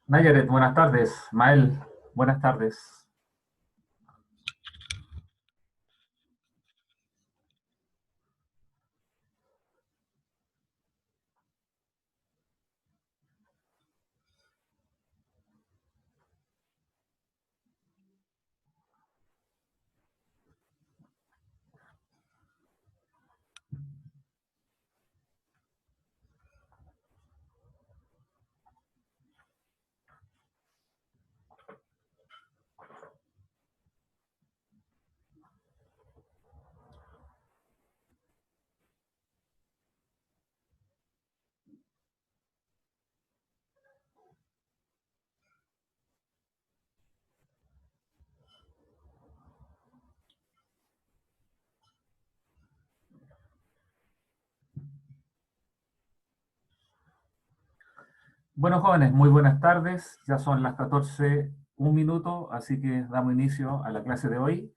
Nayaret, buenas tardes. Mael, buenas tardes. Bueno, jóvenes, muy buenas tardes. Ya son las 14, un minuto, así que damos inicio a la clase de hoy.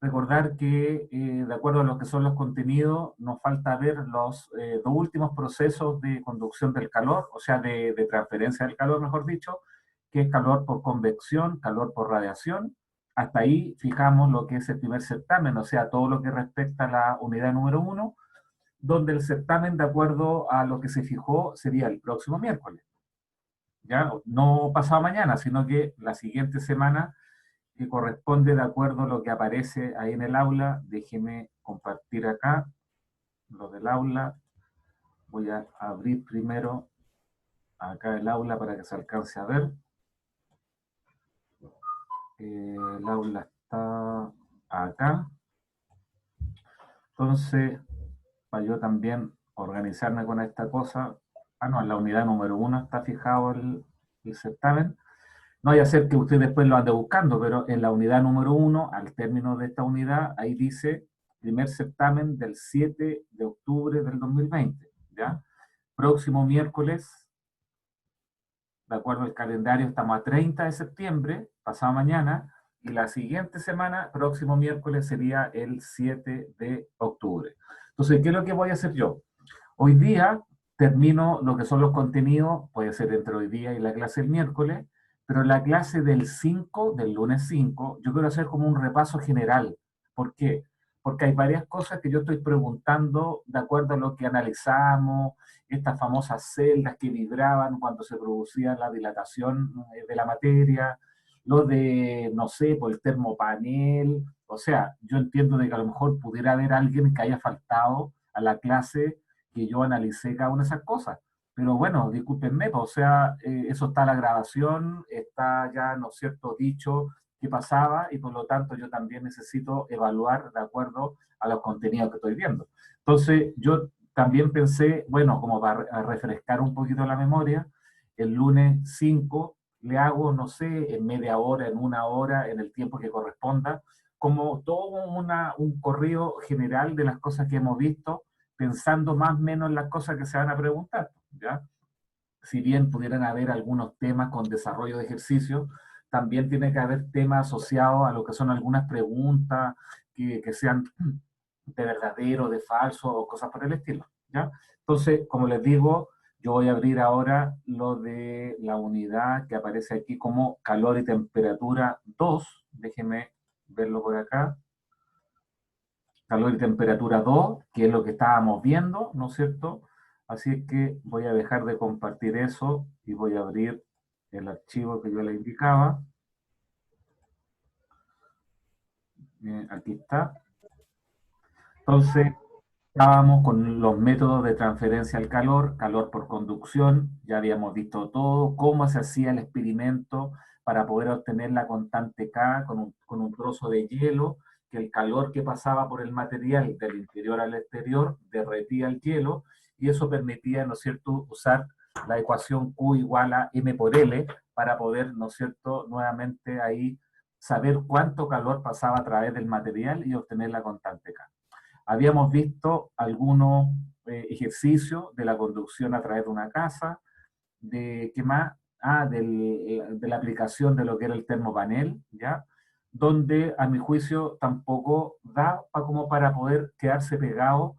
Recordar que, de acuerdo a lo que son los contenidos, nos falta ver los dos últimos procesos de conducción del calor, o sea, de transferencia del calor, mejor dicho, que es calor por convección, calor por radiación. Hasta ahí fijamos lo que es el primer certamen, o sea, todo lo que respecta a la unidad número uno, donde el certamen, de acuerdo a lo que se fijó, sería el próximo miércoles. Ya no pasado mañana, sino que la siguiente semana, que corresponde de acuerdo a lo que aparece ahí en el aula. Déjeme compartir acá lo del aula. Voy a abrir primero acá el aula para que se alcance a ver. El aula está acá. Entonces, para yo también organizarme con esta cosa. Ah, no, en la unidad número uno está fijado el certamen. No vaya a ser que usted después lo ande buscando, pero en la unidad número uno, al término de esta unidad, ahí dice primer certamen del 7 de octubre del 2020, ¿ya? Próximo miércoles, de acuerdo al calendario, estamos a 30 de septiembre, pasado mañana, y la siguiente semana, próximo miércoles, sería el 7 de octubre. Entonces, ¿qué es lo que voy a hacer yo? Hoy día termino lo que son los contenidos, puede ser entre hoy día y la clase del miércoles, pero la clase del 5, del lunes 5, yo quiero hacer como un repaso general. ¿Por qué? Porque hay varias cosas que yo estoy preguntando de acuerdo a lo que analizamos, estas famosas celdas que vibraban cuando se producía la dilatación de la materia, lo de, no sé, por el termopanel. O sea, yo entiendo de que a lo mejor pudiera haber alguien que haya faltado a la clase que yo analicé cada una de esas cosas. Pero bueno, discúlpenme, pues, o sea, eso está en la grabación, está ya, ¿no es cierto?, dicho qué pasaba, y por lo tanto yo también necesito evaluar de acuerdo a los contenidos que estoy viendo. Entonces, yo también pensé, bueno, como para refrescar un poquito la memoria, el lunes 5 le hago, no sé, en media hora, en una hora, en el tiempo que corresponda, como todo un correo general de las cosas que hemos visto, pensando más o menos en las cosas que se van a preguntar, ¿ya? Si bien pudieran haber algunos temas con desarrollo de ejercicio, también tiene que haber temas asociados a lo que son algunas preguntas que sean de verdadero, de falso o cosas por el estilo, ¿ya? Entonces, como les digo, yo voy a abrir ahora lo de la unidad que aparece aquí como calor y temperatura 2. Déjenme verlo por acá. Calor y temperatura 2, que es lo que estábamos viendo, ¿no es cierto? Así es que voy a dejar de compartir eso y voy a abrir el archivo que yo le indicaba. Aquí está. Entonces, estábamos con los métodos de transferencia al calor, calor por conducción, ya habíamos visto todo, cómo se hacía el experimento para poder obtener la constante K con un trozo de hielo, que el calor que pasaba por el material del interior al exterior derretía el hielo, y eso permitía, ¿no es cierto?, usar la ecuación Q igual a M por L para poder, ¿no es cierto?, nuevamente ahí saber cuánto calor pasaba a través del material y obtener la constante K. Habíamos visto algunos ejercicios de la conducción a través de una casa, de qué más, de la aplicación de lo que era el termopanel, ¿ya? Donde a mi juicio tampoco da como para poder quedarse pegado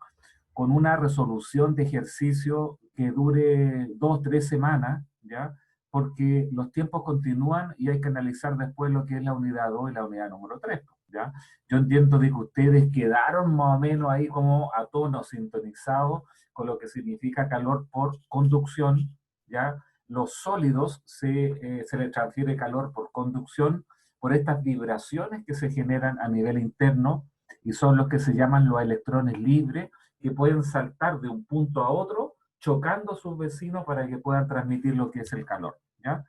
con una resolución de ejercicio que dure 2 o 3 semanas, ¿ya? porque los tiempos continúan y hay que analizar después lo que es la unidad 2 y la unidad número 3, ¿ya? Yo entiendo de que ustedes quedaron más o menos ahí como a tono, sintonizados con lo que significa calor por conducción, ¿ya? Los sólidos se les transfiere calor por conducción por estas vibraciones que se generan a nivel interno y son los que se llaman los electrones libres, que pueden saltar de un punto a otro chocando a sus vecinos para que puedan transmitir lo que es el calor, ¿ya?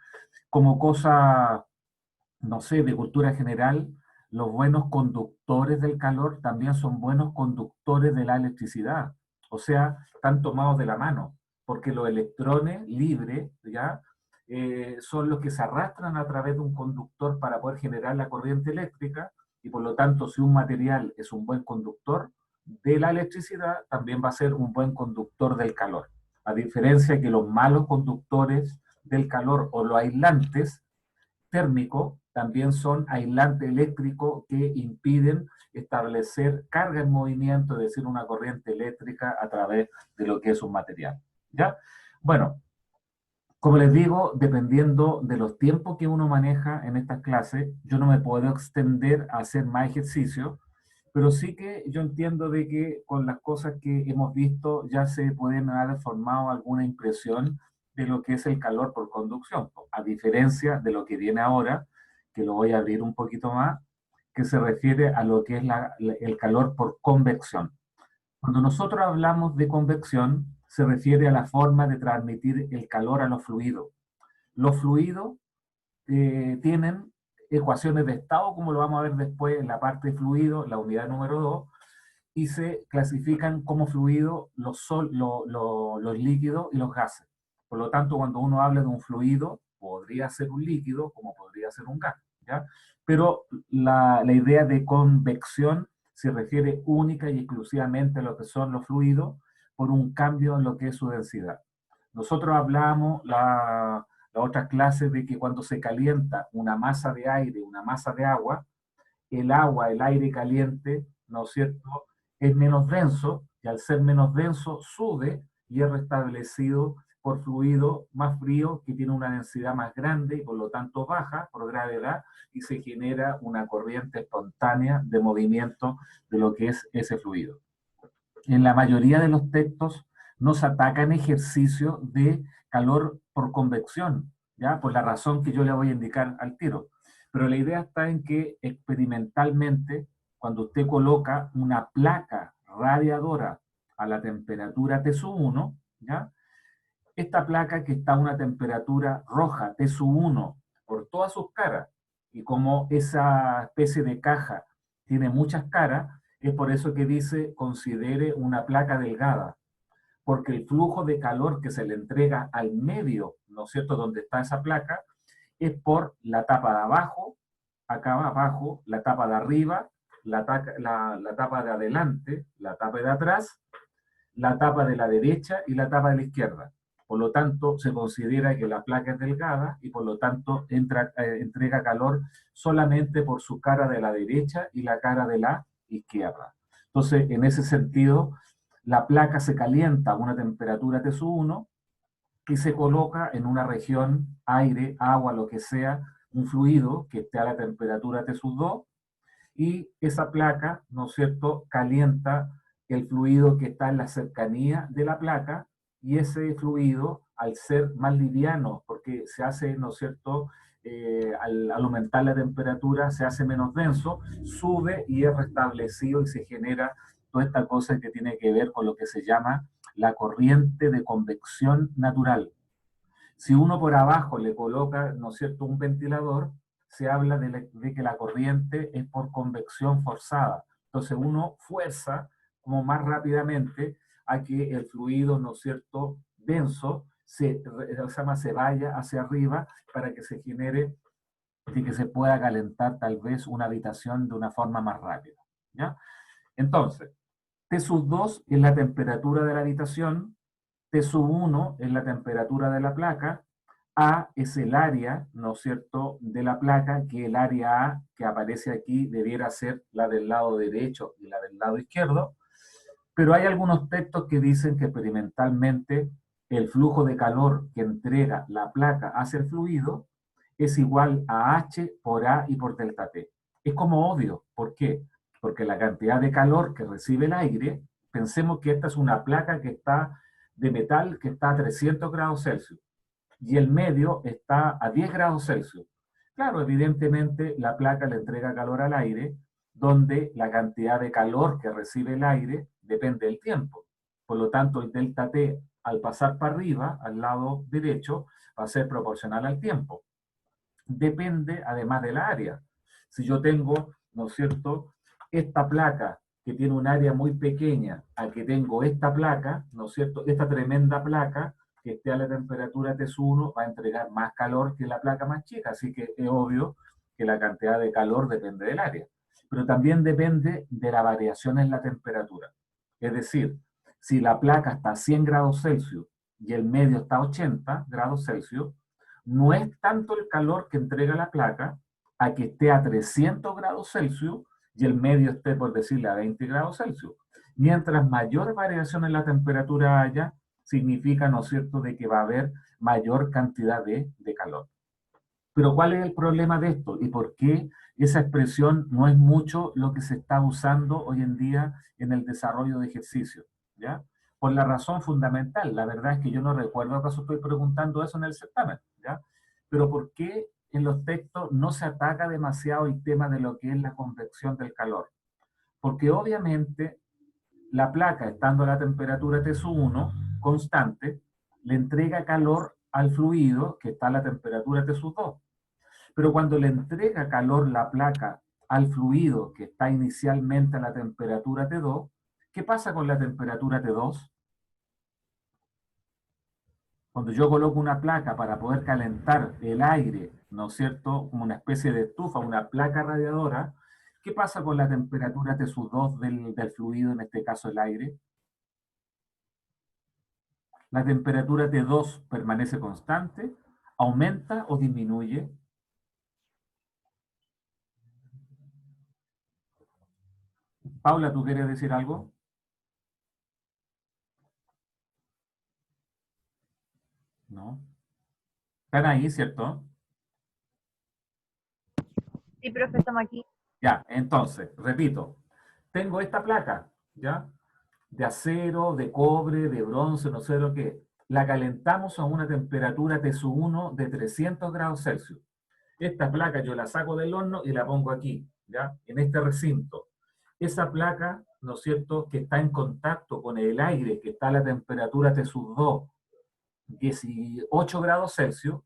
Como cosa, no sé, de cultura general, los buenos conductores del calor también son buenos conductores de la electricidad. O sea, están tomados de la mano, porque los electrones libres, ¿ya? Son los que se arrastran a través de un conductor para poder generar la corriente eléctrica, y por lo tanto, si un material es un buen conductor de la electricidad, también va a ser un buen conductor del calor. A diferencia que los malos conductores del calor o los aislantes térmicos también son aislantes eléctricos que impiden establecer carga en movimiento, es decir, una corriente eléctrica a través de lo que es un material. ¿Ya? Bueno, como les digo, dependiendo de los tiempos que uno maneja en estas clases, yo no me puedo extender a hacer más ejercicios, pero sí que yo entiendo de que con las cosas que hemos visto ya se pueden haber formado alguna impresión de lo que es el calor por conducción, a diferencia de lo que viene ahora, que lo voy a abrir un poquito más, que se refiere a lo que es el calor por convección. Cuando nosotros hablamos de convección, se refiere a la forma de transmitir el calor a los fluidos. Los fluidos tienen ecuaciones de estado, como lo vamos a ver después en la parte de fluido, la unidad número 2, y se clasifican como fluidos los líquidos y los gases. Por lo tanto, cuando uno habla de un fluido, podría ser un líquido como podría ser un gas, ¿ya? Pero la idea de convección se refiere única y exclusivamente a lo que son los fluidos por un cambio en lo que es su densidad. Nosotros hablamos la otra clase de que cuando se calienta una masa de aire, una masa de agua, el aire caliente, ¿no es cierto?, es menos denso, y al ser menos denso sube y es restablecido por fluido más frío que tiene una densidad más grande y por lo tanto baja por gravedad y se genera una corriente espontánea de movimiento de lo que es ese fluido. En la mayoría de los textos nos atacan ejercicios de calor por convección, ¿ya? Por la razón que yo le voy a indicar al tiro. Pero la idea está en que experimentalmente, cuando usted coloca una placa radiadora a la temperatura T-1, ¿ya? Esta placa que está a una temperatura roja, T-1, por todas sus caras, y como esa especie de caja tiene muchas caras, es por eso que dice considere una placa delgada, porque el flujo de calor que se le entrega al medio, ¿no es cierto?, donde está esa placa, es por la tapa de abajo, acá abajo, la tapa de arriba, la tapa de adelante, la tapa de atrás, la tapa de la derecha y la tapa de la izquierda. Por lo tanto, se considera que la placa es delgada y por lo tanto entrega calor solamente por su cara de la derecha y la cara de la izquierda. Entonces, en ese sentido, la placa se calienta a una temperatura T-1 y se coloca en una región, aire, agua, lo que sea, un fluido que esté a la temperatura T-2 y esa placa, ¿no es cierto?, calienta el fluido que está en la cercanía de la placa y ese fluido, al ser más liviano, porque se hace, ¿no es cierto?, al aumentar la temperatura se hace menos denso, sube y es restablecido y se genera toda esta cosa que tiene que ver con lo que se llama la corriente de convección natural. Si uno por abajo le coloca, ¿no es cierto?, un ventilador, se habla de que la corriente es por convección forzada. Entonces uno fuerza como más rápidamente a que el fluido, ¿no es cierto?, denso, se vaya hacia arriba para que se genere y que se pueda calentar tal vez una habitación de una forma más rápida, ¿ya? Entonces, T-2 es la temperatura de la habitación, T-1 es la temperatura de la placa, A es el área, ¿no es cierto?, de la placa, que el área A que aparece aquí debiera ser la del lado derecho y la del lado izquierdo, pero hay algunos textos que dicen que experimentalmente el flujo de calor que entrega la placa hacia el fluido es igual a H por A y por delta T. Es como obvio. ¿Por qué? Porque la cantidad de calor que recibe el aire, pensemos que esta es una placa que está de metal que está a 300 grados Celsius y el medio está a 10 grados Celsius. Claro, evidentemente la placa le entrega calor al aire, donde la cantidad de calor que recibe el aire depende del tiempo. Por lo tanto, el delta T al pasar para arriba, al lado derecho, va a ser proporcional al tiempo. Depende además del área. Si yo tengo, ¿no es cierto?, esta placa que tiene un área muy pequeña, a que tengo esta placa, ¿no es cierto?, esta tremenda placa que esté a la temperatura T1 va a entregar más calor que la placa más chica, así que es obvio que la cantidad de calor depende del área. Pero también depende de la variación en la temperatura. Es decir, si la placa está a 100 grados Celsius y el medio está a 80 grados Celsius, no es tanto el calor que entrega la placa a que esté a 300 grados Celsius y el medio esté, por decirle, a 20 grados Celsius. Mientras mayor variación en la temperatura haya, significa, ¿no es cierto?, de que va a haber mayor cantidad de calor. Pero ¿cuál es el problema de esto? ¿Y por qué esa expresión no es mucho lo que se está usando hoy en día en el desarrollo de ejercicio? ¿Ya? Por la razón fundamental. La verdad es que yo no recuerdo acaso estoy preguntando eso en el certamen. ¿Ya? Pero ¿por qué en los textos no se ataca demasiado el tema de lo que es la convección del calor? Porque obviamente la placa, estando a la temperatura T1 constante, le entrega calor al fluido que está a la temperatura T2. Pero cuando le entrega calor la placa al fluido que está inicialmente a la temperatura T2, ¿qué pasa con la temperatura T2? Cuando yo coloco una placa para poder calentar el aire, ¿no es cierto? Como una especie de estufa, una placa radiadora, ¿qué pasa con la temperatura T2 del fluido, en este caso el aire? La temperatura T2 permanece constante, aumenta o disminuye. Paula, ¿tú quieres decir algo? No. Están ahí, ¿cierto? Sí, profe, estamos aquí. Ya, entonces, repito, tengo esta placa, ¿ya? De acero, de cobre, de bronce, no sé lo que. La calentamos a una temperatura T1 de 300 grados Celsius. Esta placa yo la saco del horno y la pongo aquí, ¿ya? En este recinto. Esa placa, ¿no es cierto?, que está en contacto con el aire, que está a la temperatura T2, 18 grados Celsius,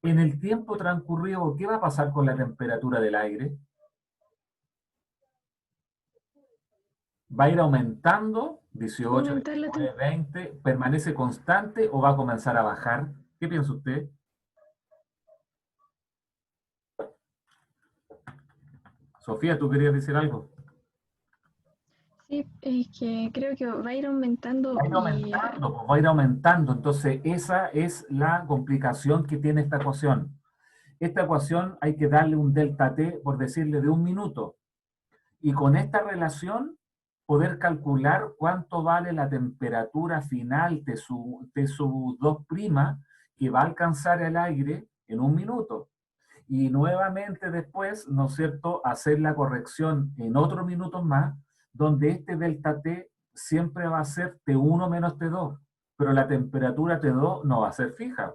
en el tiempo transcurrido, ¿qué va a pasar con la temperatura del aire? ¿Va a ir aumentando? 18, Aumentar la 19, 20, ¿permanece constante o va a comenzar a bajar? ¿Qué piensa usted? Sofía, ¿tú querías decir algo? Sí, es que creo que va a ir aumentando Va a ir y aumentando, pues va a ir aumentando. Entonces, esa es la complicación que tiene esta ecuación. Esta ecuación hay que darle un delta T, por decirle, de 1 minuto. Y con esta relación, poder calcular cuánto vale la temperatura final de su 2' que va a alcanzar el aire en 1 minuto. Y nuevamente después, ¿no es cierto?, hacer la corrección en otros minutos más, donde este delta T siempre va a ser T1 menos T2, pero la temperatura T2 no va a ser fija.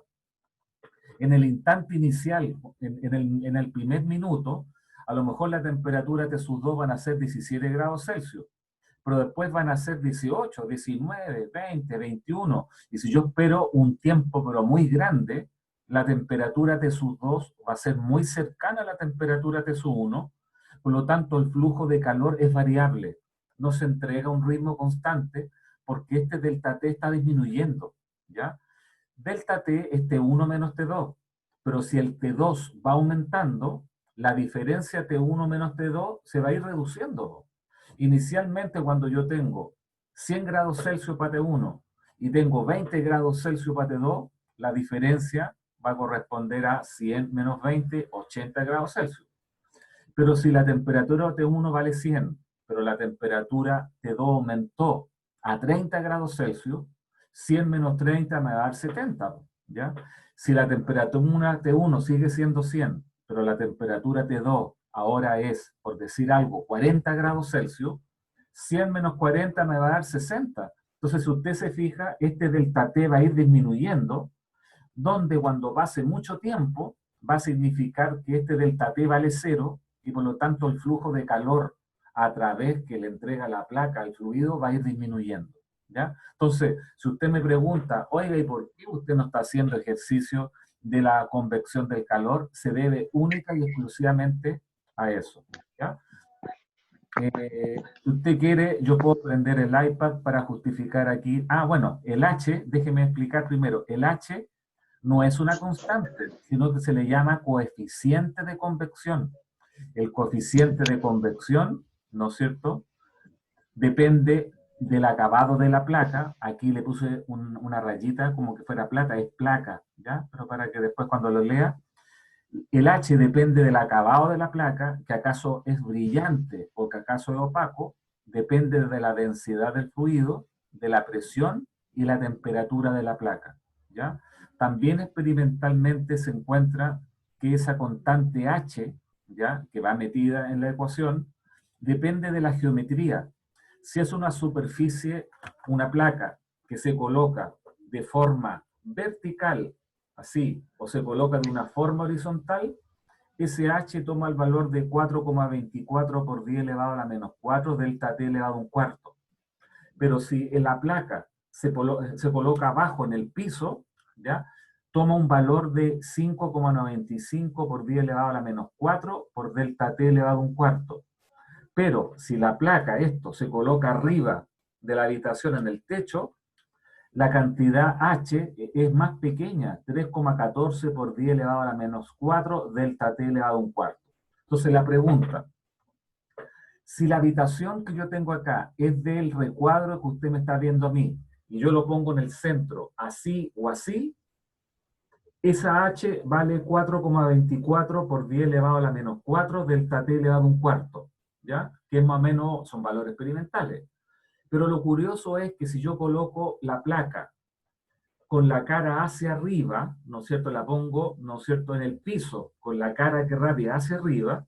En el instante inicial, en el primer minuto, a lo mejor la temperatura T2 van a ser 17 grados Celsius, pero después van a ser 18, 19, 20, 21. Y si yo espero un tiempo pero muy grande, la temperatura T2 va a ser muy cercana a la temperatura T1, por lo tanto el flujo de calor es variable, no se entrega a un ritmo constante porque este delta T está disminuyendo, ¿ya? Delta T es T1 menos T2, pero si el T2 va aumentando, la diferencia T1 menos T2 se va a ir reduciendo. Inicialmente, cuando yo tengo 100 grados Celsius para T1 y tengo 20 grados Celsius para T2, la diferencia va a corresponder a 100 menos 20, 80 grados Celsius. Pero si la temperatura T1 vale 100, pero la temperatura T2 aumentó a 30 grados Celsius, 100 menos 30 me va a dar 70, ¿ya? Si la temperatura T1 sigue siendo 100, pero la temperatura T2 ahora es, por decir algo, 40 grados Celsius, 100 menos 40 me va a dar 60. Entonces, si usted se fija, este delta T va a ir disminuyendo, donde cuando pase mucho tiempo va a significar que este delta T vale cero y por lo tanto el flujo de calor a través que le entrega la placa al fluido va a ir disminuyendo, ¿ya? Entonces, si usted me pregunta, oiga, ¿y por qué usted no está haciendo ejercicio de la convección del calor? Se debe única y exclusivamente a eso, ¿ya? Si usted quiere, yo puedo prender el iPad para justificar aquí. Ah, bueno, el H, déjeme explicar primero, el H no es una constante, sino que se le llama coeficiente de convección. El coeficiente de convección, ¿no es cierto?, depende del acabado de la placa. Aquí le puse una rayita como que fuera plata, es placa, ¿ya? Pero para que después cuando lo lea, el H depende del acabado de la placa, que acaso es brillante o que acaso es opaco, depende de la densidad del fluido, de la presión y la temperatura de la placa, ¿ya? También experimentalmente se encuentra que esa constante H, ¿ya?, que va metida en la ecuación, depende de la geometría. Si es una superficie, una placa que se coloca de forma vertical, así, o se coloca de una forma horizontal, ese H toma el valor de 4,24 por 10 elevado a la menos 4 delta T elevado a un cuarto. Pero si en la placa se coloca abajo en el piso, ¿ya?, toma un valor de 5,95 por 10 elevado a la menos 4 por delta T elevado a un cuarto. Pero si la placa, esto, se coloca arriba de la habitación en el techo, la cantidad H es más pequeña, 3,14 por 10 elevado a la menos 4 delta T elevado a un cuarto. Entonces la pregunta, si la habitación que yo tengo acá es del recuadro que usted me está viendo a mí, y yo lo pongo en el centro, así o así, esa H vale 4,24 por 10 elevado a la menos 4 delta T elevado a un cuarto, ¿ya? Que es más o menos, son valores experimentales. Pero lo curioso es que si yo coloco la placa con la cara hacia arriba, ¿no es cierto?, la pongo, ¿no es cierto?, en el piso, con la cara que radia hacia arriba,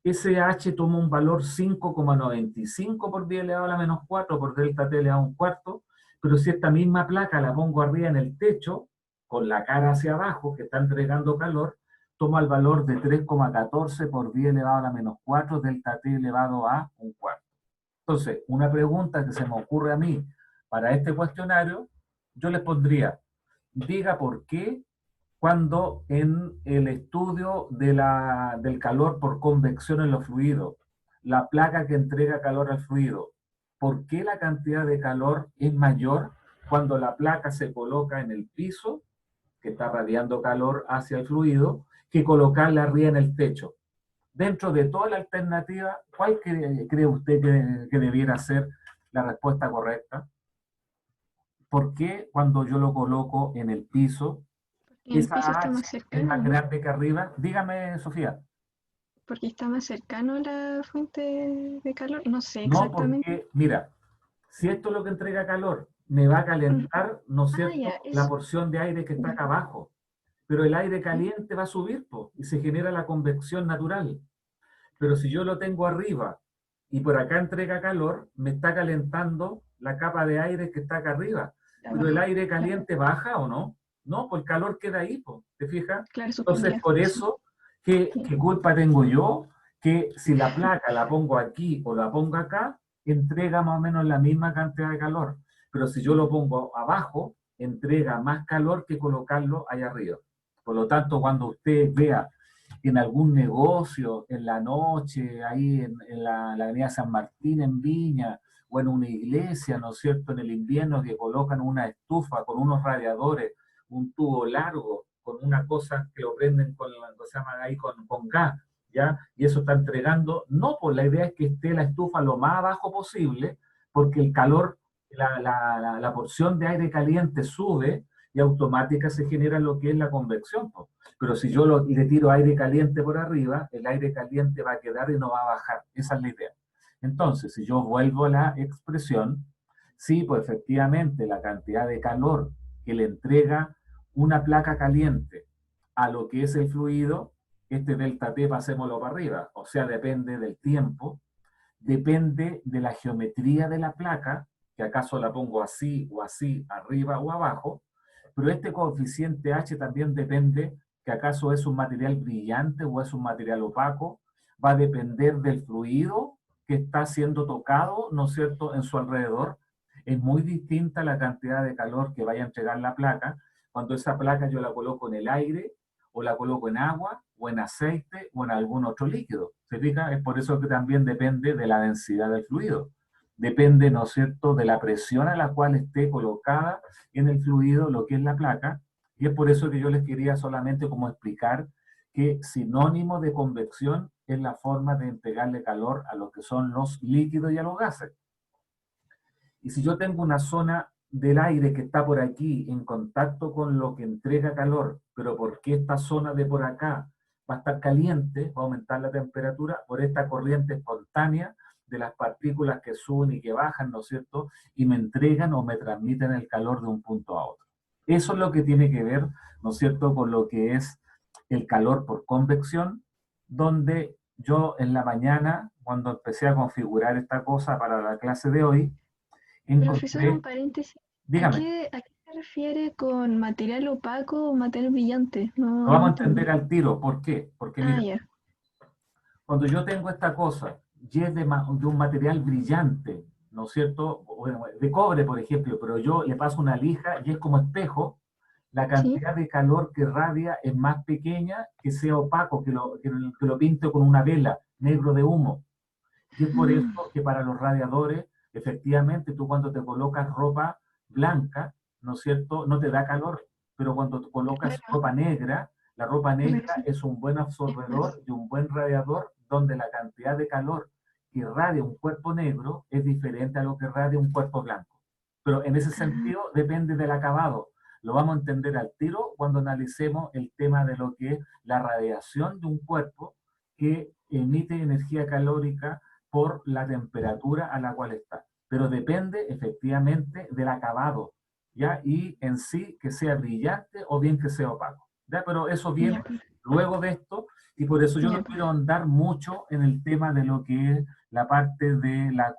ese H toma un valor 5,95 por 10 elevado a la menos 4 por delta T elevado a un cuarto, pero si esta misma placa la pongo arriba en el techo, con la cara hacia abajo, que está entregando calor, toma el valor de 3,14 por 10 elevado a la menos 4 delta T elevado a un cuarto. Entonces, una pregunta que se me ocurre a mí para este cuestionario, yo les pondría, diga por qué cuando en el estudio del calor por convección en los fluidos, la placa que entrega calor al fluido, ¿por qué la cantidad de calor es mayor cuando la placa se coloca en el piso, que está radiando calor hacia el fluido, que colocarla arriba en el techo? Dentro de toda la alternativa, ¿cuál cree usted que debiera ser la respuesta correcta? ¿Por qué cuando yo lo coloco en el piso, En el esa piso está H más es más cercano, ¿no? grande que arriba? Dígame, Sofía. Porque está más cercano a la fuente de calor. No sé No, exactamente. porque, mira, si esto es lo que entrega calor, me va a Mm. calentar, ¿no es Ah, ya, cierto?, la eso. porción de aire que está Ya, acá abajo. Pero el aire ya. caliente va a subir, po, y se genera la convección natural. Pero si yo lo tengo arriba y por acá entrega calor, me está calentando la capa de aire que está acá arriba. De Pero el abajo. aire Claro, caliente baja o no. No, pues el calor queda ahí, pues, ¿te fijas? claro, Entonces, suspendido. por Sí. eso, ¿qué, Sí. qué culpa tengo yo? Que si la placa la pongo aquí o la pongo acá, entrega más o menos la misma cantidad de calor. Pero si yo lo pongo abajo, entrega más calor que colocarlo allá arriba. Por lo tanto, cuando usted vea en algún negocio, en la noche, ahí en la Avenida San Martín, en Viña, o en una iglesia, ¿no es cierto?, en el invierno, que colocan una estufa con unos radiadores, un tubo largo, con una cosa que lo prenden con, se llama ahí, con gas, ¿ya? Y eso está entregando, no, pues la idea es que esté la estufa lo más abajo posible, porque el calor, la porción de aire caliente sube y automática se genera lo que es la convección, pues. Pero si yo le tiro aire caliente por arriba, el aire caliente va a quedar y no va a bajar. Esa es la idea. Entonces, si yo vuelvo a la expresión, Sí, pues efectivamente la cantidad de calor que le entrega una placa caliente a lo que es el fluido, este delta T pasémoslo para arriba, o sea, depende del tiempo, depende de la geometría de la placa, que acaso la pongo así o así, arriba o abajo, pero este coeficiente H también depende que acaso es un material brillante o es un material opaco, va a depender del fluido que está siendo tocado, ¿no es cierto?, en su alrededor. Es muy distinta la cantidad de calor que vaya a entregar la placa cuando esa placa yo la coloco en el aire o la coloco en agua o en aceite o en algún otro líquido. ¿Se fija? Es por eso que también depende de la densidad del fluido. Depende, ¿no es cierto?, de la presión a la cual esté colocada en el fluido lo que es la placa. Y es por eso que yo les quería solamente como explicar que sinónimo de convección es la forma de entregarle calor a lo que son los líquidos y a los gases. Y si yo tengo una zona del aire que está por aquí en contacto con lo que entrega calor, pero porque esta zona de por acá va a estar caliente, va a aumentar la temperatura por esta corriente espontánea de las partículas que suben y que bajan, ¿no es cierto? Y me entregan o me transmiten el calor de un punto a otro. Eso es lo que tiene que ver, ¿no es cierto?, con lo que es el calor por convección, donde yo en la mañana, cuando empecé a configurar esta cosa para la clase de hoy, Profesor, un encontré, paréntesis. dígame, A qué se refiere con material opaco o material brillante? lo No, vamos no a entender entendí. al tiro. ¿Por qué? Porque Ah, mira, ya. cuando yo tengo esta cosa y es de un material brillante, ¿no es cierto? Bueno, de cobre, por ejemplo, pero yo le paso una lija y es como espejo, la Sí. cantidad de calor que radia es más pequeña que sea opaco, que lo pinte con una vela, negro de humo. Y es por Mm, eso que para los radiadores, efectivamente, tú cuando te colocas ropa blanca, ¿no es cierto?, no te da calor, pero cuando tú colocas claro, ropa negra, la ropa claro, negra sí. es un buen Es más. absorbedor y un buen radiador donde la cantidad de calor que irradia un cuerpo negro es diferente a lo que irradia un cuerpo blanco. Pero en ese Ah, sentido depende del acabado. Lo vamos a entender al tiro cuando analicemos el tema de lo que es la radiación de un cuerpo que emite energía calórica por la temperatura a la cual está. Pero depende efectivamente del acabado, ¿ya? Y en sí que sea brillante o bien que sea opaco, ¿ya? Pero eso viene ya, pues, luego de esto y por eso yo no ya, pues. quiero ahondar mucho en el tema de lo que es la parte de la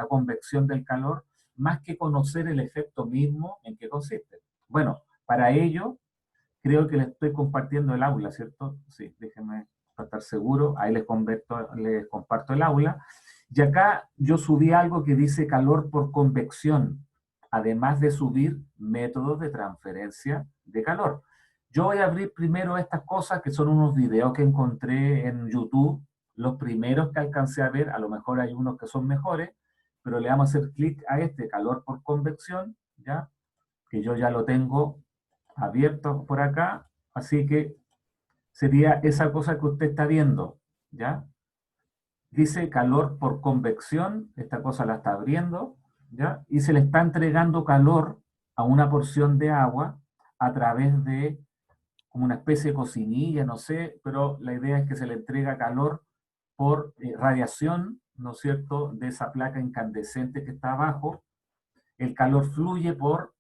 convección del calor, más que conocer el efecto mismo en qué consiste. Bueno, para ello creo que les estoy compartiendo el aula, ¿cierto? Sí, déjenme estar seguro. Ahí les comparto el aula. Y acá yo subí algo que dice calor por convección, además de subir métodos de transferencia de calor. Yo voy a abrir primero estas cosas que son unos videos que encontré en YouTube, los primeros que alcancé a ver, a lo mejor hay unos que son mejores, pero le vamos a hacer clic a este calor por convección, ¿ya? Que yo ya lo tengo abierto por acá, así que sería esa cosa que usted está viendo, ¿ya? Dice calor por convección, esta cosa la está abriendo, ¿ya? Y se le está entregando calor a una porción de agua a través de como una especie de cocinilla, no sé, pero la idea es que se le entrega calor por radiación, ¿no es cierto?, de esa placa incandescente que está abajo. El calor fluye por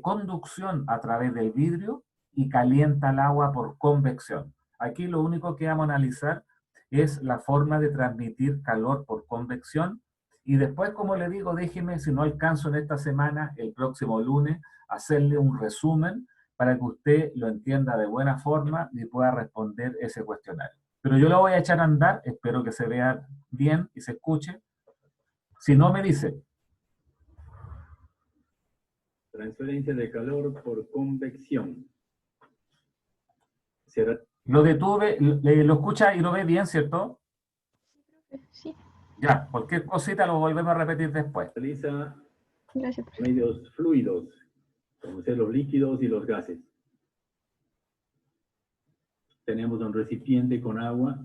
conducción a través del vidrio y calienta el agua por convección. Aquí lo único que vamos a analizar es la forma de transmitir calor por convección y después, como le digo, déjeme, si no alcanzo en esta semana, el próximo lunes, hacerle un resumen para que usted lo entienda de buena forma y pueda responder ese cuestionario. Pero yo lo voy a echar a andar, espero que se vea bien y se escuche. Si no, me dice, Transferencia de calor por convección. Se lo detuve, lo escucha y lo ve bien, ¿cierto? Sí, Ya, cualquier cosita lo volvemos a repetir después. realiza gracias, profe. medios fluidos, como ser los líquidos y los gases. Tenemos un recipiente con agua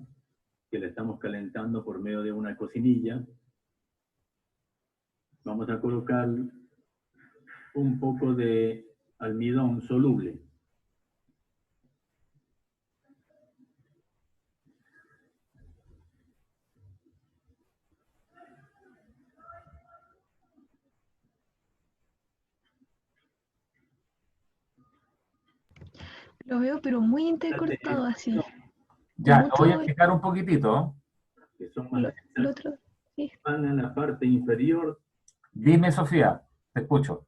que le estamos calentando por medio de una cocinilla. Vamos a colocar un poco de almidón soluble. Lo veo, pero muy intercortado así. Ya, lo voy a Mucho, explicar un poquitito. que son más el densas, otro, sí. van a la parte inferior. Dime, Sofía, te escucho.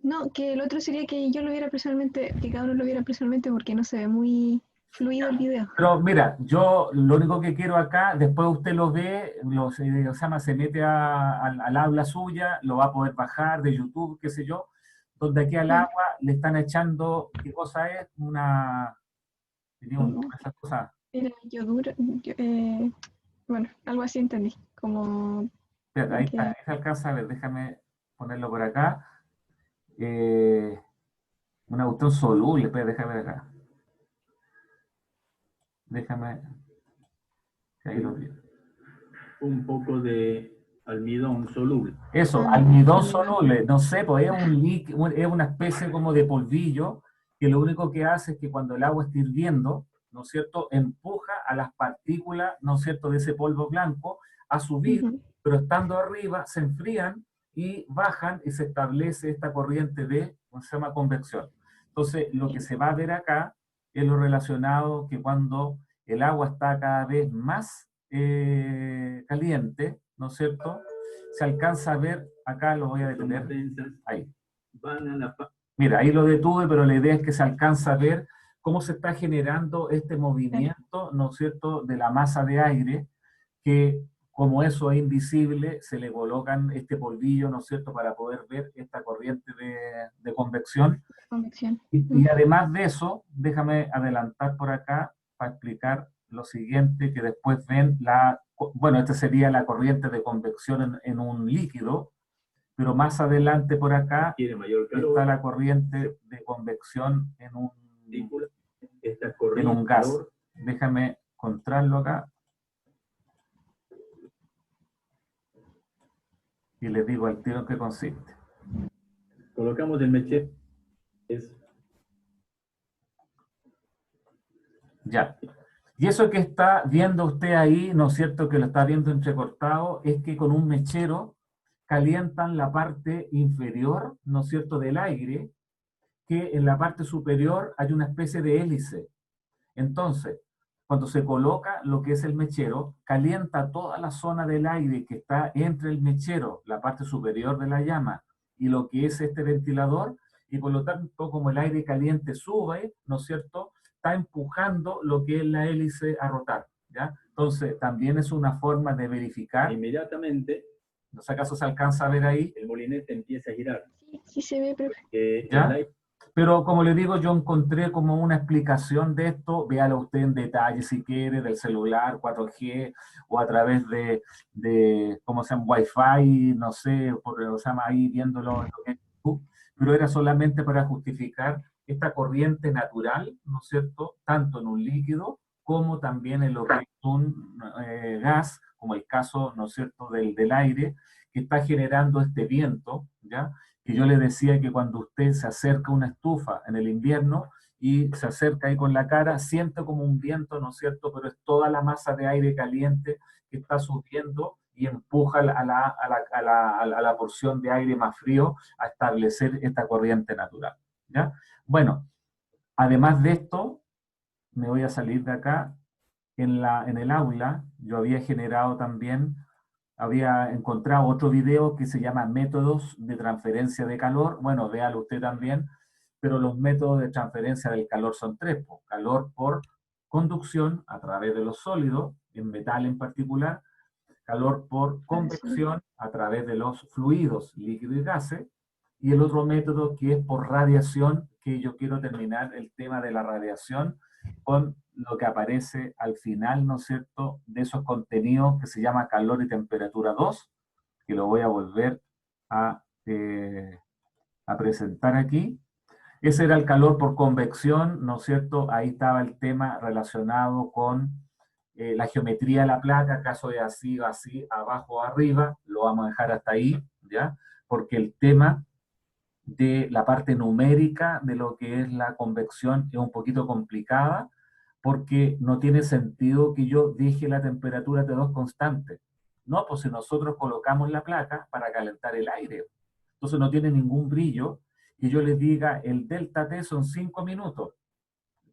No, que el otro sería que yo lo viera personalmente, que cada uno lo viera personalmente porque no se ve muy fluido el video. Pero mira, yo lo único que quiero acá, después usted lo ve, o sea, se mete al aula suya, lo va a poder bajar de YouTube, qué sé yo, donde aquí al Mm, agua le están echando, ¿qué cosa es? Tenía un nombre esa cosa. Era yodura, bueno, algo así entendí, como Espérate, para ahí está, que... ahí se alcanza a ver, déjame ponerlo por acá. Eh, una cuestión soluble, espera, déjame ver acá. Déjame, que ahí lo vi. Un poco de almidón soluble. Eso, Ah, almidón almidón. soluble, no sé, pues es es una especie como de polvillo que lo único que hace es que cuando el agua está hirviendo, ¿no es cierto?, empuja a las partículas, ¿no es cierto?, de ese polvo blanco a subir, Ujú. pero estando arriba se enfrían y bajan y se establece esta corriente de, ¿cómo se llama?, convección. Entonces, lo que se va a ver acá es lo relacionado que cuando el agua está cada vez más caliente, ¿no es cierto?, se alcanza a ver, acá lo voy a Son más detener, densas, ahí. van a la parte. Mira, ahí lo detuve, pero la idea es que se alcanza a ver cómo se está generando este Claro. movimiento, ¿no es cierto?, de la masa de aire, que como eso es invisible, se le colocan este polvillo, ¿no es cierto?, para poder ver esta corriente de convección. Convección. Y además de eso, déjame adelantar por acá para explicar lo siguiente, que después ven bueno, esta sería la corriente de convección en un líquido, pero más adelante por acá Adquiere mayor está calor, la corriente de convección partícula, esta en un corriente de gas. calor Déjame encontrarlo acá y les digo al tiro en qué consiste. colocamos el mechero, es Ya. Y eso que está viendo usted ahí, ¿no es cierto?, que lo está viendo entrecortado, es que con un mechero calientan la parte inferior, ¿no es cierto?, del aire, que en la parte superior hay una especie de hélice. Entonces, cuando se coloca lo que es el mechero, calienta toda la zona del aire que está entre el mechero, la parte superior de la llama, y lo que es este ventilador, y por lo tanto, como el aire caliente sube, ¿no es cierto?, está empujando lo que es la hélice a rotar, ¿ya? Entonces, también es una forma de verificar, inmediatamente no sé acaso se alcanza a ver ahí, el molinete empieza a girar. Sí, sí se ve, profe. El ¿ya? aire Pero como le digo, yo encontré como una explicación de esto, véalo usted en detalle si quiere, del celular 4G o a través ¿cómo se llama? Wi-Fi, no sé, o sea, ahí viéndolo en lo que es YouTube, pero era solamente para justificar esta corriente natural, ¿no es cierto?, tanto en un líquido como también en lo que es un gas, como el caso, ¿no es cierto?, del aire, que está generando este viento, ¿ya?, que yo le decía que cuando usted se acerca a una estufa en el invierno y se acerca ahí con la cara, siente como un viento, ¿no es cierto? Pero es toda la masa de aire caliente que está subiendo y empuja a la porción de aire más frío a establecer esta corriente natural, ¿ya? Bueno, además de esto, me voy a salir de acá. En el aula, yo había generado también, había encontrado otro video que se llama Métodos de Transferencia de Calor. Bueno, véalo usted también, pero los métodos de transferencia del calor son tres: calor por conducción a través de los sólidos, en metal en particular; calor por Sí. convección a través de los fluidos, líquidos y gases; y el otro método que es por radiación, que yo quiero terminar el tema de la radiación con lo que aparece al final, ¿no es cierto?, de esos contenidos que se llama calor y temperatura 2, que lo voy a volver a, a presentar aquí. Ese era el calor por convección, ¿no es cierto? Ahí estaba el tema relacionado con la geometría de la placa, caso de así, así, abajo o arriba, lo vamos a dejar hasta ahí, ¿ya? Porque el tema de la parte numérica de lo que es la convección es un poquito complicada, porque no tiene sentido que yo deje la temperatura de T2 constante. No, pues si nosotros colocamos la placa para calentar el aire, entonces no tiene ningún brillo que yo les diga el delta T son 5 minutos.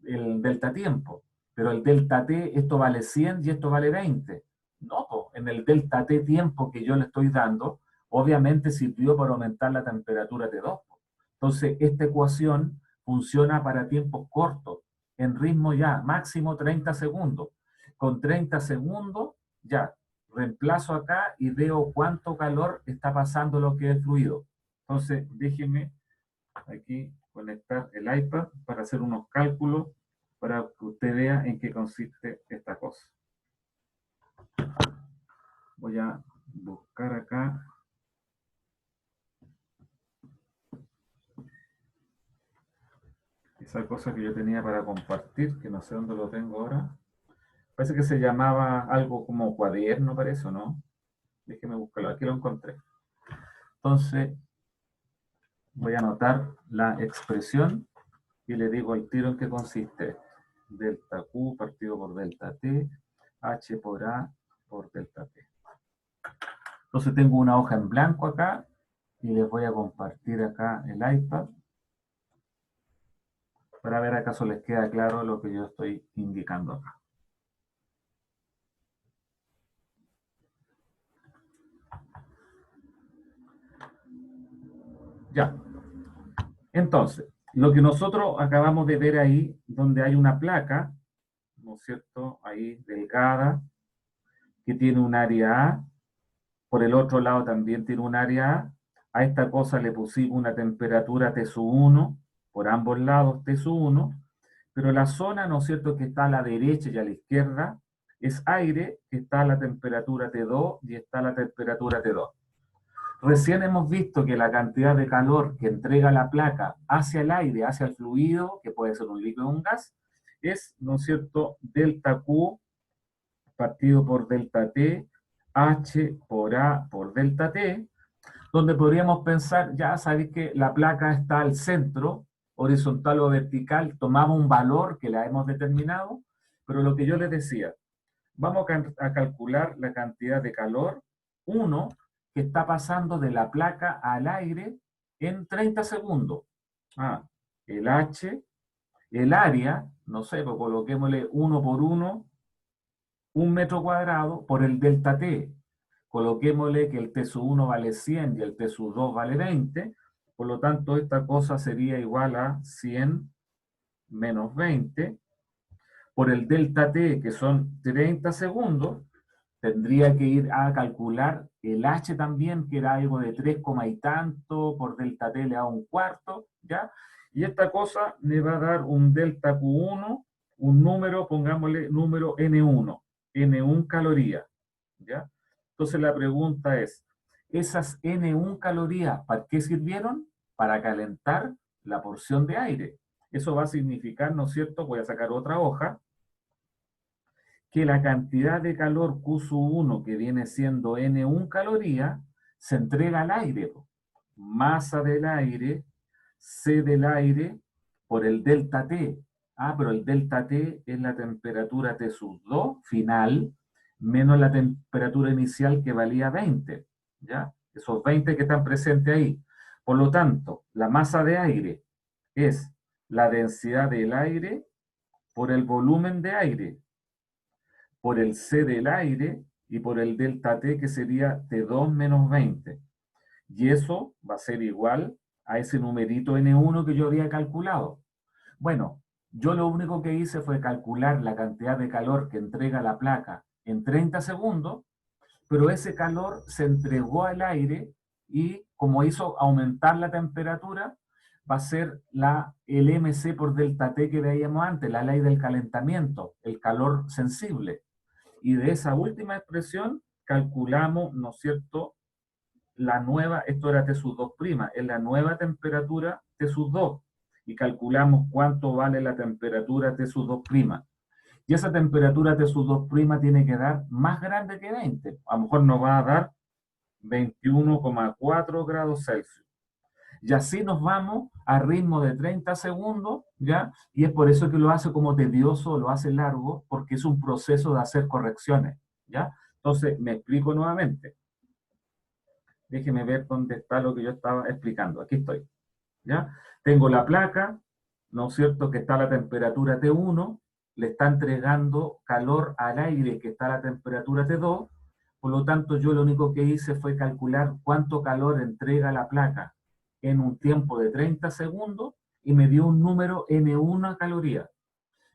el delta tiempo, pero el delta T, esto vale 100 y esto vale 20. No, po, en el delta T tiempo que yo le estoy dando, obviamente sirvió para aumentar la temperatura T2. Entonces, esta ecuación funciona para tiempos cortos, en ritmo ya, máximo 30 segundos. Con 30 segundos, ya, reemplazo acá y veo cuánto calor está pasando lo que es fluido. Entonces, déjenme aquí conectar el iPad para hacer unos cálculos para que usted vea en qué consiste esta cosa. Voy a buscar acá. Esa cosa que yo tenía para compartir, que no sé dónde lo tengo ahora. Parece que se llamaba algo como cuaderno, parece, ¿no? Déjeme buscarlo, aquí lo encontré. Entonces, voy a anotar la expresión y le digo al tiro en qué consiste. Delta Q partido por delta T, H por A por delta T. Entonces tengo una hoja en blanco acá y les voy a compartir acá el iPad para ver acaso les queda claro lo que yo estoy indicando acá. Ya. Entonces, lo que nosotros acabamos de ver ahí, donde hay una placa, ¿no es cierto? Ahí delgada, que tiene un área A, por el otro lado también tiene un área A esta cosa le pusimos una temperatura T-1, por ambos lados T-1, pero la zona, ¿no es cierto?, que está a la derecha y a la izquierda, es aire, que está a la temperatura T2 y está a la temperatura T2. Recién hemos visto que la cantidad de calor que entrega la placa hacia el aire, hacia el fluido, que puede ser un líquido o un gas, es, ¿no es cierto?, delta Q partido por delta T, H por A por delta T, donde podríamos pensar, ya sabéis que la placa está al centro, horizontal o vertical, tomamos un valor que la hemos determinado, pero lo que yo les decía, vamos a calcular la cantidad de calor, 1, que está pasando de la placa al aire en 30 segundos. El H, el área, no sé, pues coloquémosle 1 por 1, 1 metro cuadrado por el delta T. Coloquémosle que el T-1 vale 100 y el T-2 vale 20, por lo tanto esta cosa sería igual a 100 menos 20 por el delta T, que son 30 segundos, tendría que ir a calcular el H también, que era algo de 3, y tanto, por delta T le da un cuarto, ¿ya? Y esta cosa me va a dar un delta Q1, un número, pongámosle número N1, N1 calorías, ¿ya? Entonces la pregunta es, ¿esas N1 calorías para qué sirvieron? Para calentar la porción de aire. Eso va a significar, ¿no es cierto? Voy a sacar otra hoja, que la cantidad de calor Q1, que viene siendo N1 caloría, se entrega al aire. Masa del aire, C del aire, por el delta T. Pero el delta T es la temperatura T2 final, menos la temperatura inicial que valía 20. ¿Ya? Esos 20 que están presentes ahí. Por lo tanto, la masa de aire es la densidad del aire por el volumen de aire, por el C del aire y por el delta T, que sería T2 menos 20. Y eso va a ser igual a ese numerito N1 que yo había calculado. Bueno, yo lo único que hice fue calcular la cantidad de calor que entrega la placa en 30 segundos, pero ese calor se entregó al aire y como hizo aumentar la temperatura, va a ser el MC por delta T que veíamos antes, la ley del calentamiento, el calor sensible. Y de esa última expresión calculamos, ¿no es cierto?, la nueva, esto era T2', es la nueva temperatura T2, y calculamos cuánto vale la temperatura T2'. Y esa temperatura T2' tiene que dar más grande que 20. A lo mejor nos va a dar 21,4 grados Celsius. Y así nos vamos a ritmo de 30 segundos, ¿ya? Y es por eso que lo hace como tedioso, lo hace largo, porque es un proceso de hacer correcciones, ¿ya? Entonces, me explico nuevamente. Déjenme ver dónde está lo que yo estaba explicando. Aquí estoy, ¿ya? Tengo la placa, ¿no es cierto?, que está a la temperatura T1, le está entregando calor al aire que está a la temperatura T2, por lo tanto yo lo único que hice fue calcular cuánto calor entrega la placa en un tiempo de 30 segundos y me dio un número N1 calorías.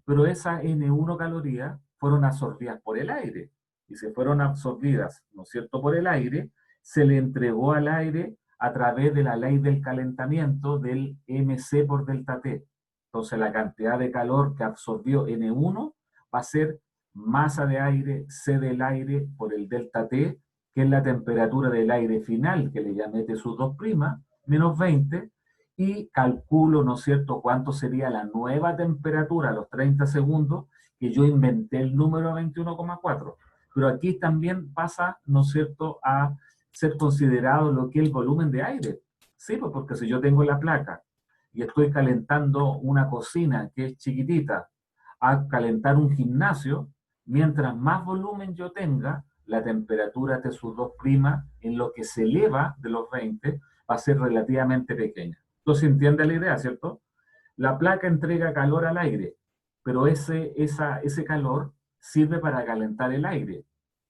Pero esas N1 calorías fueron absorbidas por el aire. Y se fueron absorbidas, ¿no es cierto?, por el aire, se le entregó al aire a través de la ley del calentamiento del mc por delta T. Entonces la cantidad de calor que absorbió N1 va a ser masa de aire, C del aire por el delta T, que es la temperatura del aire final, que le llamé T sub 2', menos 20, y calculo, ¿no es cierto?, cuánto sería la nueva temperatura a los 30 segundos, que yo inventé el número 21,4. Pero aquí también pasa, ¿no es cierto?, a ser considerado lo que es el volumen de aire. Sí, pues porque si yo tengo la placa y estoy calentando una cocina que es chiquitita, a calentar un gimnasio, mientras más volumen yo tenga, la temperatura T sub 2' en lo que se eleva de los 20 va a ser relativamente pequeña. Entonces entiende la idea, ¿cierto? La placa entrega calor al aire, pero ese calor sirve para calentar el aire.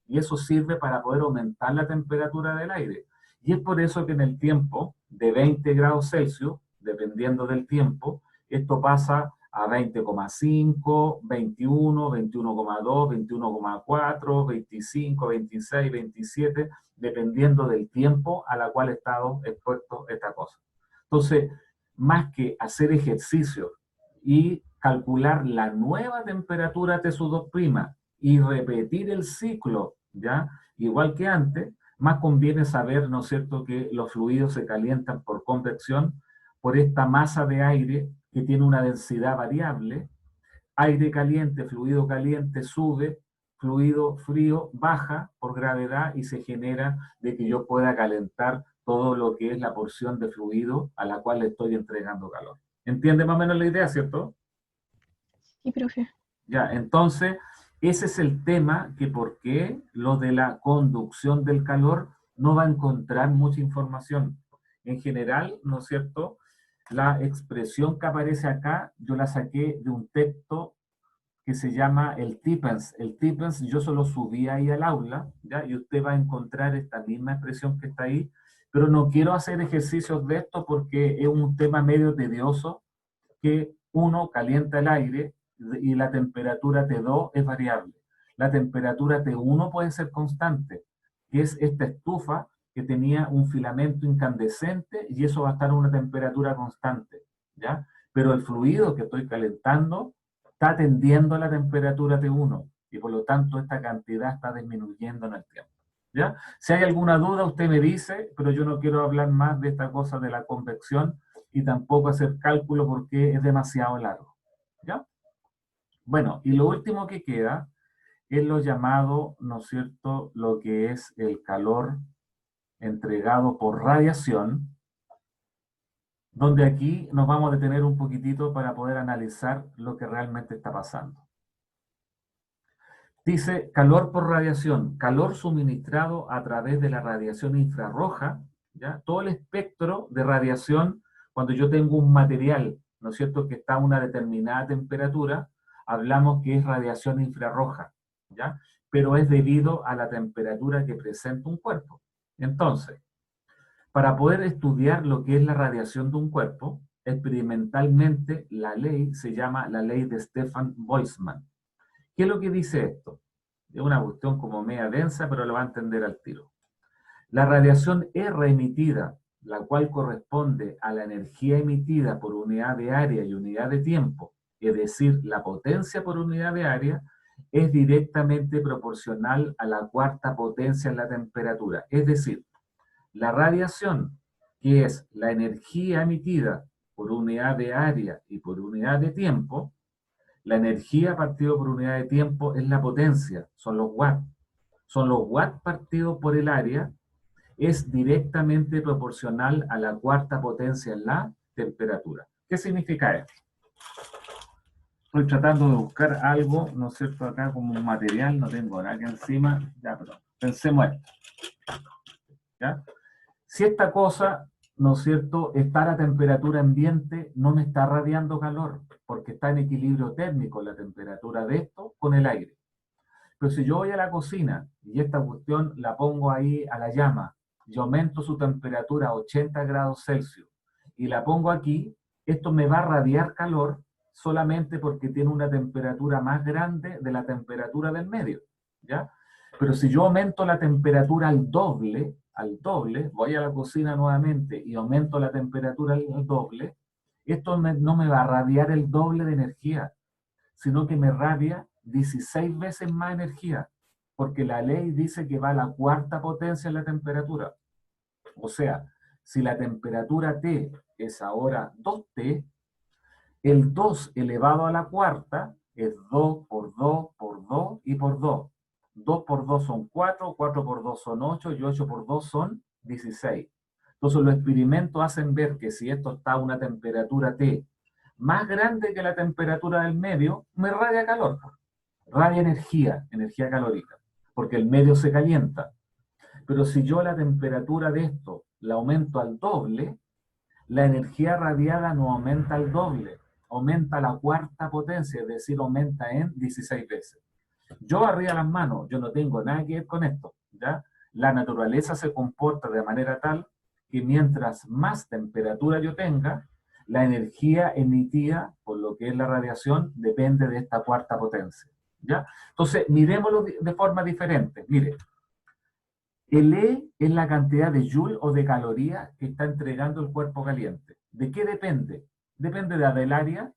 Y eso sirve para poder aumentar la temperatura del aire. Y es por eso que en el tiempo de 20 grados Celsius, dependiendo del tiempo, esto pasa a 20,5, 21, 21,2, 21,4, 25, 26, 27, dependiendo del tiempo a la cual ha estado expuesto esta cosa. Entonces, más que hacer ejercicio y calcular la nueva temperatura T sub 2' y repetir el ciclo, ¿ya?, igual que antes, más conviene saber, ¿no es cierto?, que los fluidos se calientan por convección, por esta masa de aire que tiene una densidad variable. Aire caliente, fluido caliente sube, fluido frío baja por gravedad y se genera de que yo pueda calentar todo lo que es la porción de fluido a la cual le estoy entregando calor. ¿Entiende más o menos la idea, cierto? Sí, profe. Ya, entonces, ese es el tema que por qué lo de la conducción del calor no va a encontrar mucha información. En general, ¿no es cierto?, la expresión que aparece acá, yo la saqué de un texto que se llama el Tippens. El Tippens yo se lo subí ahí al aula, ¿ya?, y usted va a encontrar esta misma expresión que está ahí, pero no quiero hacer ejercicios de esto porque es un tema medio tedioso, que uno calienta el aire y la temperatura T2 es variable. La temperatura T1 puede ser constante, que es esta estufa que tenía un filamento incandescente y eso va a estar a una temperatura constante, ¿ya? Pero el fluido que estoy calentando está tendiendo a la temperatura T1 y por lo tanto esta cantidad está disminuyendo en el tiempo, ¿ya? Si hay alguna duda usted me dice, pero yo no quiero hablar más de esta cosa de la convección y tampoco hacer cálculo porque es demasiado largo, ¿ya? Bueno, y lo último que queda es lo llamado, ¿no es cierto?, lo que es el calor entregado por radiación, donde aquí nos vamos a detener un poquitito para poder analizar lo que realmente está pasando. Dice calor por radiación, calor suministrado a través de la radiación infrarroja, ¿ya? Todo el espectro de radiación, cuando yo tengo un material, ¿no es cierto?, que está a una determinada temperatura, hablamos que es radiación infrarroja, ¿ya? Pero es debido a la temperatura que presenta un cuerpo. Entonces, para poder estudiar lo que es la radiación de un cuerpo, experimentalmente la ley se llama la ley de Stefan Boltzmann. ¿Qué es lo que dice esto? Es una cuestión como media densa, pero lo va a entender al tiro. La radiación R emitida, la cual corresponde a la energía emitida por unidad de área y unidad de tiempo, es decir, la potencia por unidad de área, es directamente proporcional a la cuarta potencia en la temperatura. Es decir, la radiación, que es la energía emitida por unidad de área y por unidad de tiempo, la energía partido por unidad de tiempo es la potencia, son los watts. Son los watts partidos por el área, es directamente proporcional a la cuarta potencia en la temperatura. ¿Qué significa esto? Estoy tratando de buscar algo, ¿no es cierto?, acá como un material, no tengo nada aquí encima. Ya, pero pensemos esto. ¿Ya? Si esta cosa, ¿no es cierto?, estar a temperatura ambiente no me está radiando calor, porque está en equilibrio térmico la temperatura de esto con el aire. Pero si yo voy a la cocina y esta cuestión la pongo ahí a la llama, yo aumento su temperatura a 80 grados Celsius y la pongo aquí, esto me va a radiar calor solamente porque tiene una temperatura más grande de la temperatura del medio, ¿ya? Pero si yo aumento la temperatura al doble, voy a la cocina nuevamente y aumento la temperatura al doble, esto no me va a radiar el doble de energía, sino que me radia 16 veces más energía, porque la ley dice que va a la cuarta potencia en la temperatura. O sea, si la temperatura T es ahora 2T, el 2 elevado a la cuarta es 2 por 2 por 2 y por 2. 2 por 2 son 4, 4 por 2 son 8 y 8 por 2 son 16. Entonces los experimentos hacen ver que si esto está a una temperatura T más grande que la temperatura del medio, me radia calor, radia energía, energía calórica, porque el medio se calienta. Pero si yo la temperatura de esto la aumento al doble, la energía radiada no aumenta al doble, aumenta a la cuarta potencia, es decir, aumenta en 16 veces. Yo arriba las manos, yo no tengo nada que ver con esto, ¿ya? La naturaleza se comporta de manera tal que mientras más temperatura yo tenga, la energía emitida por lo que es la radiación depende de esta cuarta potencia, ¿ya? Entonces, miremoslo de forma diferente. Mire, el E es la cantidad de joule o de calorías que está entregando el cuerpo caliente. ¿De qué depende? Depende del área.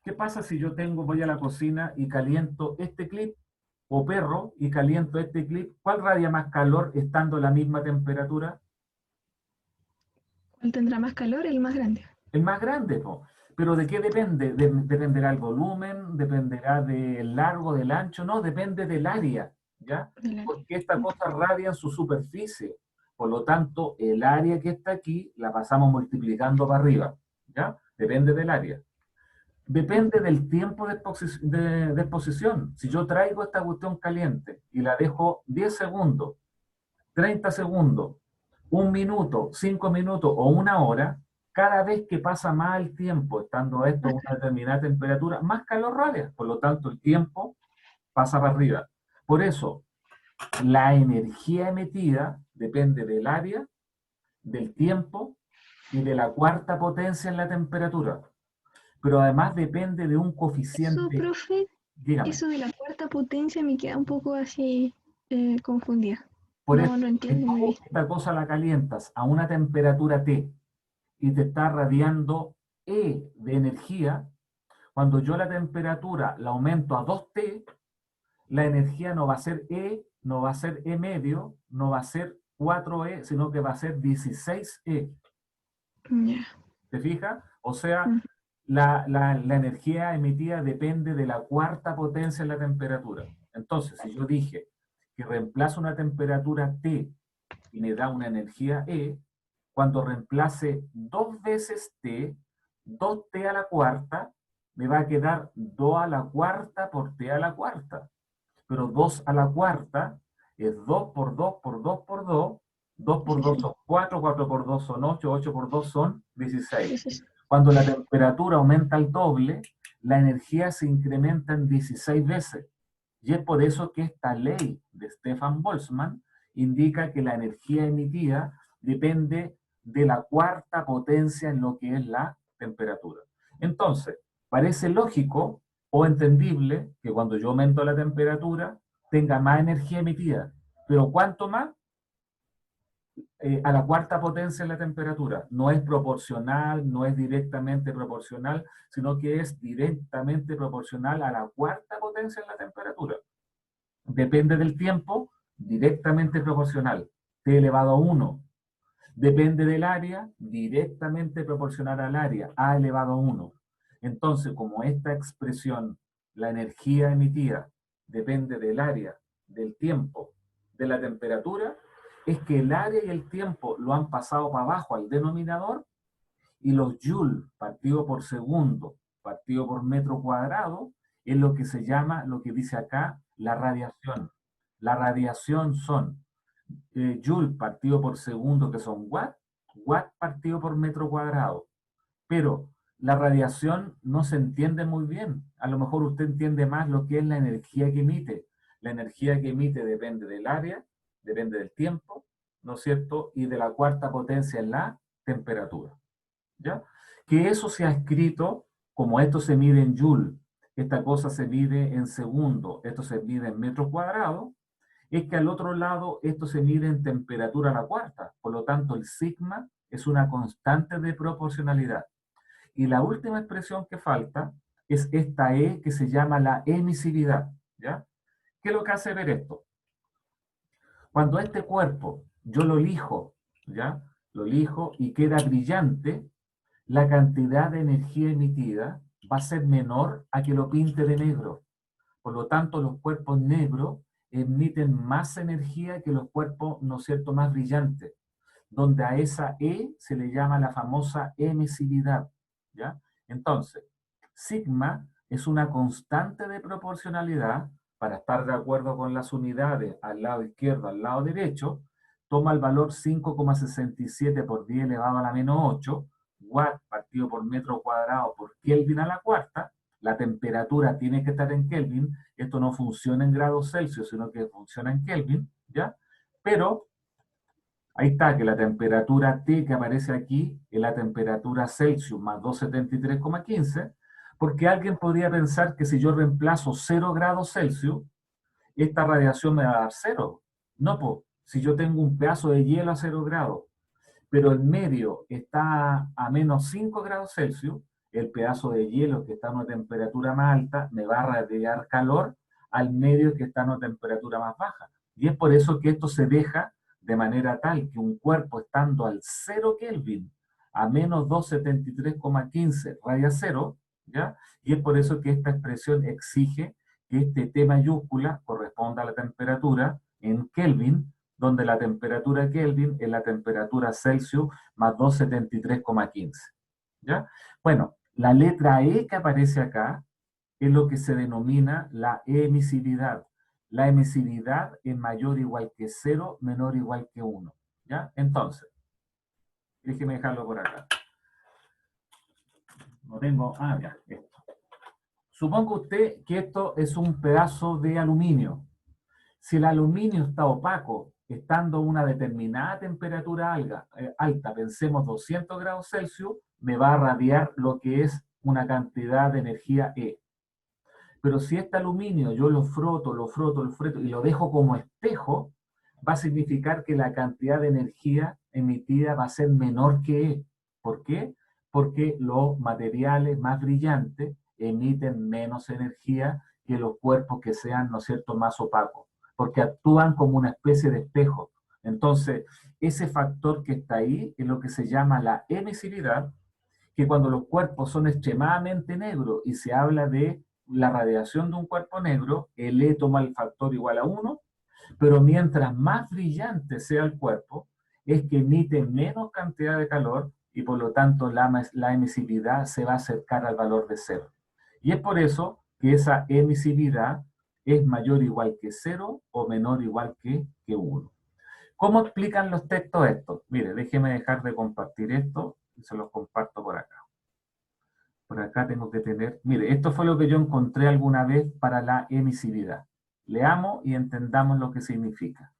¿Qué pasa si yo voy a la cocina y caliento este clip, o perro, y caliento este clip? ¿Cuál radia más calor estando a la misma temperatura? ¿Cuál tendrá más calor? El más grande. El más grande, ¿no? Pero ¿de qué depende? ¿Dependerá el volumen? ¿Dependerá del largo, del ancho? No, depende del área, ¿ya? Porque esta cosa radia en su superficie. Por lo tanto, el área que está aquí la pasamos multiplicando para arriba, ¿ya? Depende del área. Depende del tiempo de exposición. Si yo traigo esta cuestión caliente y la dejo 10 segundos, 30 segundos, 1 minuto, 5 minutos o 1 hora, cada vez que pasa más el tiempo, estando esto a una determinada temperatura, más calor radia. Por lo tanto, el tiempo pasa para arriba. Por eso, la energía emitida depende del área, del tiempo y de la cuarta potencia en la temperatura. Pero además depende de un coeficiente. Eso, profe, Dígame. eso de la cuarta potencia me queda un poco así confundida. Por No, eso, no entiendo muy bien. esta cosa la calientas a una temperatura T y te está radiando E de energía. Cuando yo la temperatura la aumento a 2T, la energía no va a ser E, no va a ser E medio, no va a ser 4E, sino que va a ser 16E. Ya. ¿Te fijas? O sea, la energía emitida depende de la cuarta potencia en la temperatura. Entonces, si yo dije que reemplazo una temperatura T y me da una energía E, cuando reemplace 2 veces T, 2T a la cuarta, me va a quedar 2 a la cuarta por T a la cuarta. Pero 2 a la cuarta es 2 por 2 por 2 por 2, 2 por 2 son 4, 4 por 2 son 8, 8 por 2 son 16. Cuando la temperatura aumenta al doble, la energía se incrementa en 16 veces. Y es por eso que esta ley de Stefan Boltzmann indica que la energía emitida depende de la cuarta potencia en lo que es la temperatura. Entonces, parece lógico o entendible que cuando yo aumento la temperatura tenga más energía emitida. Pero ¿cuánto más? A la cuarta potencia en la temperatura. No es proporcional, no es directamente proporcional, sino que es directamente proporcional a la cuarta potencia en la temperatura. Depende del tiempo, directamente proporcional, T elevado a 1. Depende del área, directamente proporcional al área, A elevado a 1. Entonces, como esta expresión, la energía emitida, depende del área, del tiempo, de la temperatura, es que el área y el tiempo lo han pasado para abajo al denominador y los joules partido por segundo, partido por metro cuadrado, es lo que se llama, lo que dice acá, la radiación. La radiación son joule partido por segundo, que son watts, watt partido por metro cuadrado. Pero la radiación no se entiende muy bien. A lo mejor usted entiende más lo que es la energía que emite. La energía que emite depende del área, depende del tiempo, ¿no es cierto? Y de la cuarta potencia en la temperatura. ¿Ya? Que eso se ha escrito, como esto se mide en joule, esta cosa se mide en segundo, esto se mide en metros cuadrados, es que al otro lado esto se mide en temperatura a la cuarta. Por lo tanto, el sigma es una constante de proporcionalidad. Y la última expresión que falta es esta E que se llama la emisividad. ¿Ya? ¿Qué es lo que hace ver esto? Cuando este cuerpo yo lo lijo, ¿ya? Lo lijo y queda brillante, la cantidad de energía emitida va a ser menor a que lo pinte de negro. Por lo tanto, los cuerpos negros emiten más energía que los cuerpos, ¿no es cierto?, más brillantes, donde a esa E se le llama la famosa emisividad, ¿ya? Entonces, sigma es una constante de proporcionalidad para estar de acuerdo con las unidades al lado izquierdo, al lado derecho, toma el valor 5,67 por 10 elevado a la menos 8, watt partido por metro cuadrado por Kelvin a la cuarta. La temperatura tiene que estar en Kelvin, esto no funciona en grados Celsius, sino que funciona en Kelvin, ¿ya? Pero ahí está, que la temperatura T que aparece aquí es la temperatura Celsius más 273,15, porque alguien podría pensar que si yo reemplazo 0 grados Celsius, esta radiación me va a dar 0. No, pues, si yo tengo un pedazo de hielo a 0 grados, pero el medio está a menos 5 grados Celsius, el pedazo de hielo que está a una temperatura más alta me va a radiar calor al medio que está a una temperatura más baja. Y es por eso que esto se deja de manera tal que un cuerpo estando al 0 Kelvin, a menos 273,15 radia 0, ¿ya? Y es por eso que esta expresión exige que este T mayúscula corresponda a la temperatura en Kelvin, donde la temperatura Kelvin es la temperatura Celsius más 273,15. ¿Ya? Bueno, la letra E que aparece acá es lo que se denomina la emisividad. La emisividad es mayor o igual que 0, menor o igual que 1. ¿Ya? Entonces, déjeme dejarlo por acá. No tengo... Ah, ya, esto. Suponga usted que esto es un pedazo de aluminio. Si el aluminio está opaco, estando a una determinada temperatura alta, pensemos 200 grados Celsius, me va a radiar lo que es una cantidad de energía E. Pero si este aluminio yo lo froto y lo dejo como espejo, va a significar que la cantidad de energía emitida va a ser menor que E. ¿Por qué? Porque los materiales más brillantes emiten menos energía que los cuerpos que sean, ¿no es cierto?, más opacos, porque actúan como una especie de espejo. Entonces, ese factor que está ahí es lo que se llama la emisividad, que cuando los cuerpos son extremadamente negros y se habla de la radiación de un cuerpo negro, el E toma el factor igual a 1, pero mientras más brillante sea el cuerpo, es que emite menos cantidad de calor y por lo tanto la emisividad se va a acercar al valor de 0. Y es por eso que esa emisividad es mayor o igual que 0 o menor o igual que 1. ¿Cómo explican los textos esto? Mire, déjeme dejar de compartir esto y se los comparto por acá. Por acá tengo que tener... Mire, esto fue lo que yo encontré alguna vez para la emisividad. Leamos y entendamos lo que significa.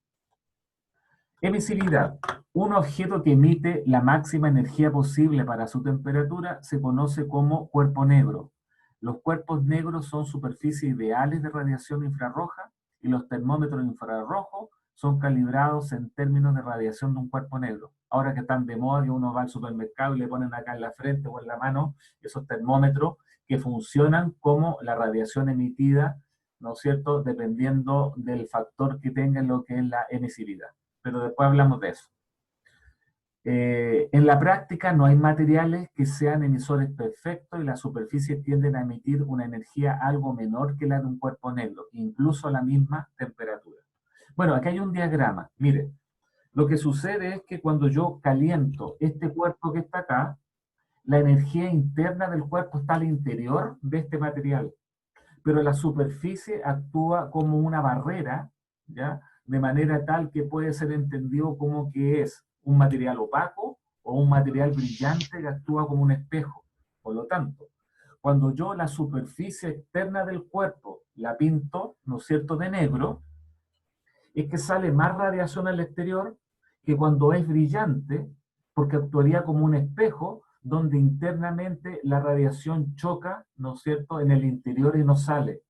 Emisividad. Un objeto que emite la máxima energía posible para su temperatura se conoce como cuerpo negro. Los cuerpos negros son superficies ideales de radiación infrarroja y los termómetros infrarrojos son calibrados en términos de radiación de un cuerpo negro. Ahora que están de moda, que uno va al supermercado y le ponen acá en la frente o en la mano esos termómetros que funcionan como la radiación emitida, ¿no es cierto?, dependiendo del factor que tenga lo que es la emisividad. Pero después hablamos de eso. En la práctica no hay materiales que sean emisores perfectos y las superficies tienden a emitir una energía algo menor que la de un cuerpo negro, incluso a la misma temperatura. Bueno, aquí hay un diagrama. Mire, lo que sucede es que cuando yo caliento este cuerpo que está acá, la energía interna del cuerpo está al interior de este material, pero la superficie actúa como una barrera, ¿ya?, de manera tal que puede ser entendido como que es un material opaco o un material brillante que actúa como un espejo. Por lo tanto, cuando yo la superficie externa del cuerpo la pinto, ¿no es cierto?, de negro, es que sale más radiación al exterior que cuando es brillante, porque actuaría como un espejo donde internamente la radiación choca, ¿no es cierto?, en el interior y no sale.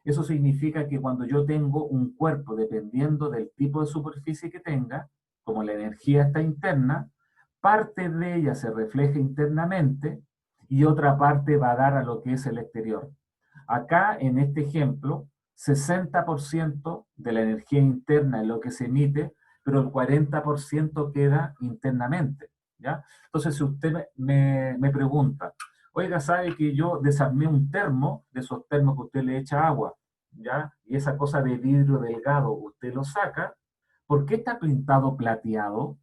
Eso significa que cuando yo tengo un cuerpo, dependiendo del tipo de superficie que tenga, como la energía está interna, parte de ella se refleja internamente y otra parte va a dar a lo que es el exterior. Acá, en este ejemplo, 60% de la energía interna es lo que se emite, pero el 40% queda internamente, ¿ya? Entonces, si usted me pregunta, oiga, ¿sabe que yo desarmé un termo, de esos termos que usted le echa agua, ¿ya? Y esa cosa de vidrio delgado, usted lo saca, ¿por qué está pintado plateado?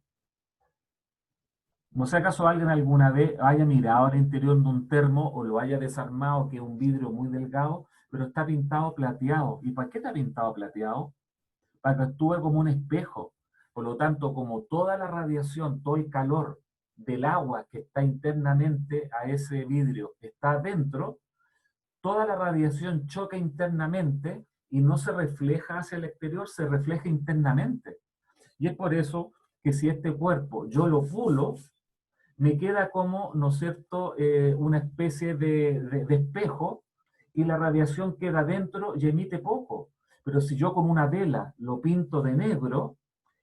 ¿No sé acaso alguien alguna vez haya mirado al interior de un termo o lo haya desarmado, que es un vidrio muy delgado, pero está pintado plateado? ¿Y para qué está pintado plateado? Para que actúe como un espejo. Por lo tanto, como toda la radiación, todo el calor del agua que está internamente a ese vidrio está dentro, toda la radiación choca internamente y no se refleja hacia el exterior, se refleja internamente. Y es por eso que si este cuerpo yo lo pulo, me queda como, ¿no es cierto?, una especie de espejo y la radiación queda dentro y emite poco. Pero si yo con una vela lo pinto de negro,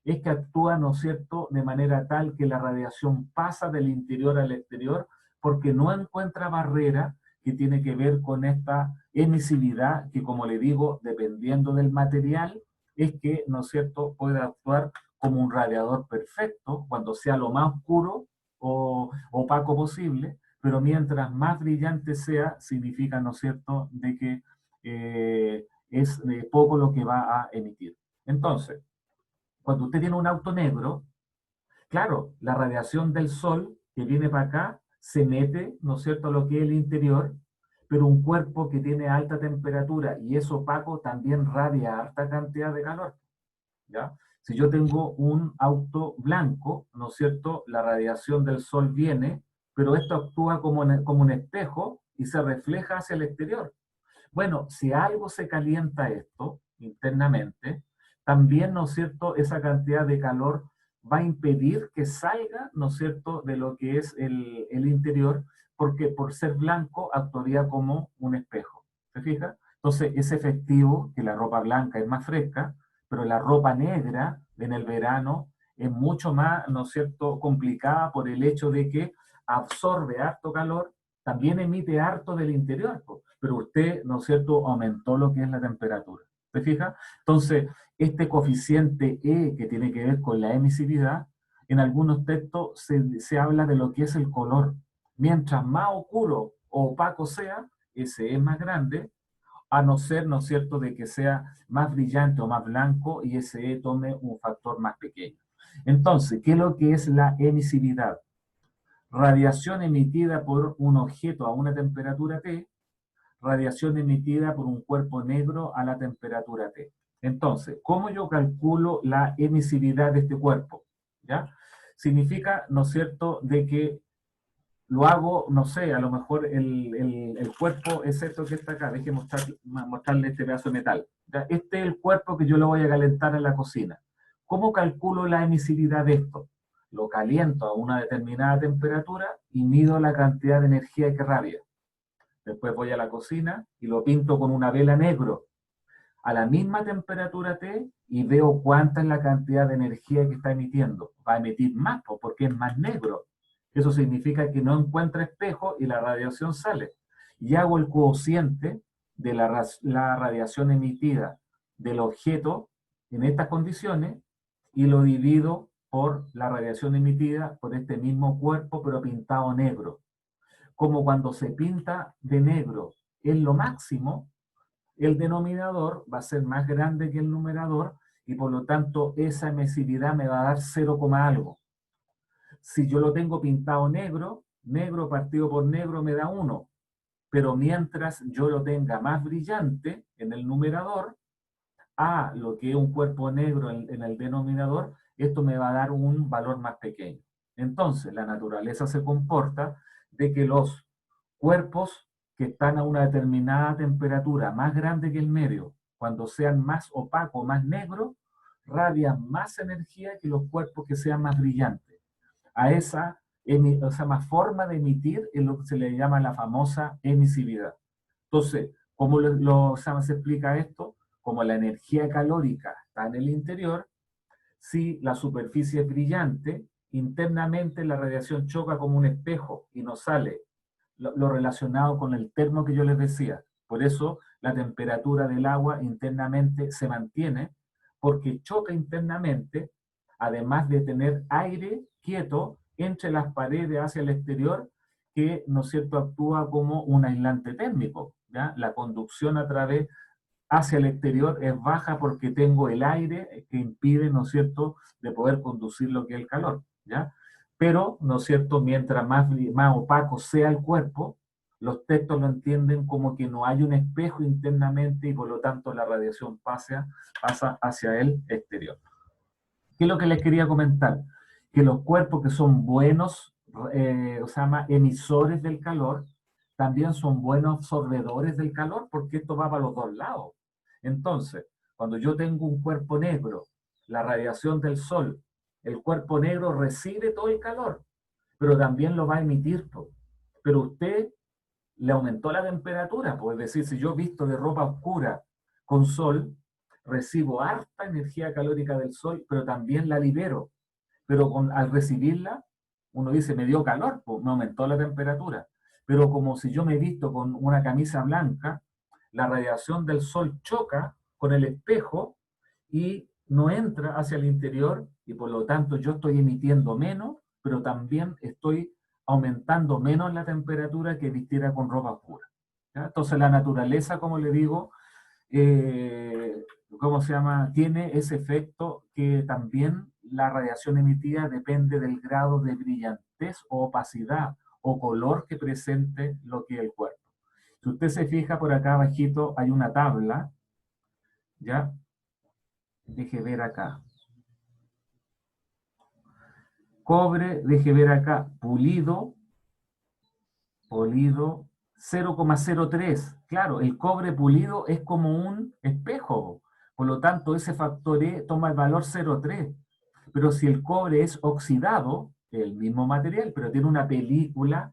es que actúa, ¿no es cierto?, de manera tal que la radiación pasa del interior al exterior porque no encuentra barrera que tiene que ver con esta emisividad que, como le digo, dependiendo del material, es que, ¿no es cierto?, puede actuar como un radiador perfecto cuando sea lo más oscuro o opaco posible, pero mientras más brillante sea, significa, ¿no es cierto?, de que es poco lo que va a emitir. Entonces, cuando usted tiene un auto negro, claro, la radiación del sol que viene para acá se mete, ¿no es cierto?, a lo que es el interior, pero un cuerpo que tiene alta temperatura y es opaco también radia alta cantidad de calor, ¿ya? Si yo tengo un auto blanco, ¿no es cierto?, la radiación del sol viene, pero esto actúa como un espejo y se refleja hacia el exterior. Bueno, si algo se calienta esto internamente, también, ¿no es cierto?, esa cantidad de calor va a impedir que salga, ¿no es cierto?, de lo que es el interior, porque por ser blanco actuaría como un espejo. ¿Se fija? Entonces es efectivo que la ropa blanca es más fresca, pero la ropa negra en el verano es mucho más, ¿no es cierto?, complicada por el hecho de que absorbe harto calor, también emite harto del interior, pero usted, ¿no es cierto?, aumentó lo que es la temperatura. ¿Se fija? Entonces, este coeficiente E que tiene que ver con la emisividad, en algunos textos se habla de lo que es el color. Mientras más oscuro o opaco sea, ese es más grande, a no ser, ¿no es cierto?, de que sea más brillante o más blanco y ese E tome un factor más pequeño. Entonces, ¿qué es lo que es la emisividad? Radiación emitida por un objeto a una temperatura T, radiación emitida por un cuerpo negro a la temperatura T. Entonces, ¿cómo yo calculo la emisividad de este cuerpo? ¿Ya? Significa, ¿no es cierto?, de que lo hago, no sé, a lo mejor el cuerpo es esto que está acá. Déjeme mostrarle este pedazo de metal. ¿Ya? Este es el cuerpo que yo lo voy a calentar en la cocina. ¿Cómo calculo la emisividad de esto? Lo caliento a una determinada temperatura y mido la cantidad de energía que radia. Después voy a la cocina y lo pinto con una vela negro a la misma temperatura T y veo cuánta es la cantidad de energía que está emitiendo. Va a emitir más porque es más negro. Eso significa que no encuentra espejo y la radiación sale. Y hago el cociente de la radiación emitida del objeto en estas condiciones y lo divido por la radiación emitida por este mismo cuerpo pero pintado negro. Como cuando se pinta de negro es lo máximo, el denominador va a ser más grande que el numerador y por lo tanto esa emisividad me va a dar 0, algo. Si yo lo tengo pintado negro, negro partido por negro me da 1, pero mientras yo lo tenga más brillante en el numerador, a lo que es un cuerpo negro en el denominador, esto me va a dar un valor más pequeño. Entonces, la naturaleza se comporta de que los cuerpos que están a una determinada temperatura más grande que el medio, cuando sean más opacos, más negros, radian más energía que los cuerpos que sean más brillantes. A esa, o sea, más forma de emitir es lo que se le llama la famosa emisividad. Entonces, ¿cómo se explica esto? Como la energía calórica está en el interior, si la superficie es brillante, internamente la radiación choca como un espejo y nos sale lo relacionado con el termo que yo les decía. Por eso la temperatura del agua internamente se mantiene, porque choca internamente, además de tener aire quieto entre las paredes hacia el exterior, que, ¿no es cierto?, actúa como un aislante térmico, ¿ya? La conducción a través hacia el exterior es baja porque tengo el aire que impide, ¿no es cierto?, de poder conducir lo que es el calor, ¿ya? Pero, ¿no es cierto?, mientras más opaco sea el cuerpo, los textos lo entienden como que no hay un espejo internamente y por lo tanto la radiación pasa hacia el exterior. ¿Qué es lo que les quería comentar? Que los cuerpos que son buenos, emisores del calor, también son buenos absorbedores del calor, porque esto va para los dos lados. Entonces, cuando yo tengo un cuerpo negro, la radiación del sol, el cuerpo negro recibe todo el calor, pero también lo va a emitir todo. Pero usted le aumentó la temperatura, pues, es decir, si yo visto de ropa oscura con sol, recibo harta energía calórica del sol, pero también la libero. Pero al recibirla, uno dice, me dio calor, pues, me aumentó la temperatura. Pero como si yo me visto con una camisa blanca, la radiación del sol choca con el espejo y no entra hacia el interior y por lo tanto yo estoy emitiendo menos, pero también estoy aumentando menos la temperatura que vistiera con ropa oscura, ¿ya? Entonces la naturaleza, como le digo, ¿cómo se llama? Tiene ese efecto que también la radiación emitida depende del grado de brillantez o opacidad o color que presente lo que es el cuerpo. Si usted se fija por acá abajito hay una tabla, ¿ya? Deje ver acá. Cobre, deje ver acá, pulido 0,03. Claro, el cobre pulido es como un espejo, por lo tanto ese factor E toma el valor 0,3. Pero si el cobre es oxidado, el mismo material, pero tiene una película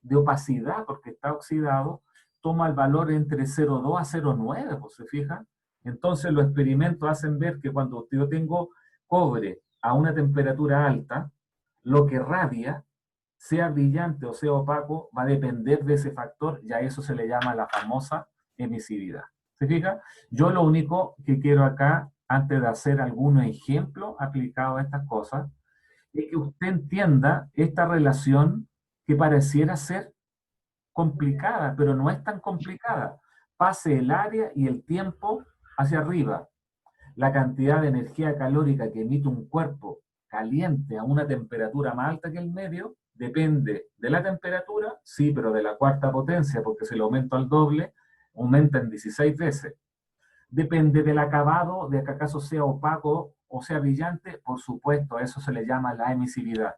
de opacidad porque está oxidado, toma el valor entre 0,2 a 0,9, pues, ¿se fijan? Entonces los experimentos hacen ver que cuando yo tengo cobre a una temperatura alta, lo que radia, sea brillante o sea opaco, va a depender de ese factor y a eso se le llama la famosa emisividad. ¿Se fija? Yo lo único que quiero acá, antes de hacer algunos ejemplos aplicados a estas cosas, es que usted entienda esta relación que pareciera ser complicada, pero no es tan complicada. Pase el área y el tiempo hacia arriba. La cantidad de energía calórica que emite un cuerpo caliente a una temperatura más alta que el medio depende de la temperatura, sí, pero de la cuarta potencia, porque si lo aumento al doble, aumenta en 16 veces. Depende del acabado, de que acaso sea opaco o sea brillante, por supuesto, a eso se le llama la emisividad.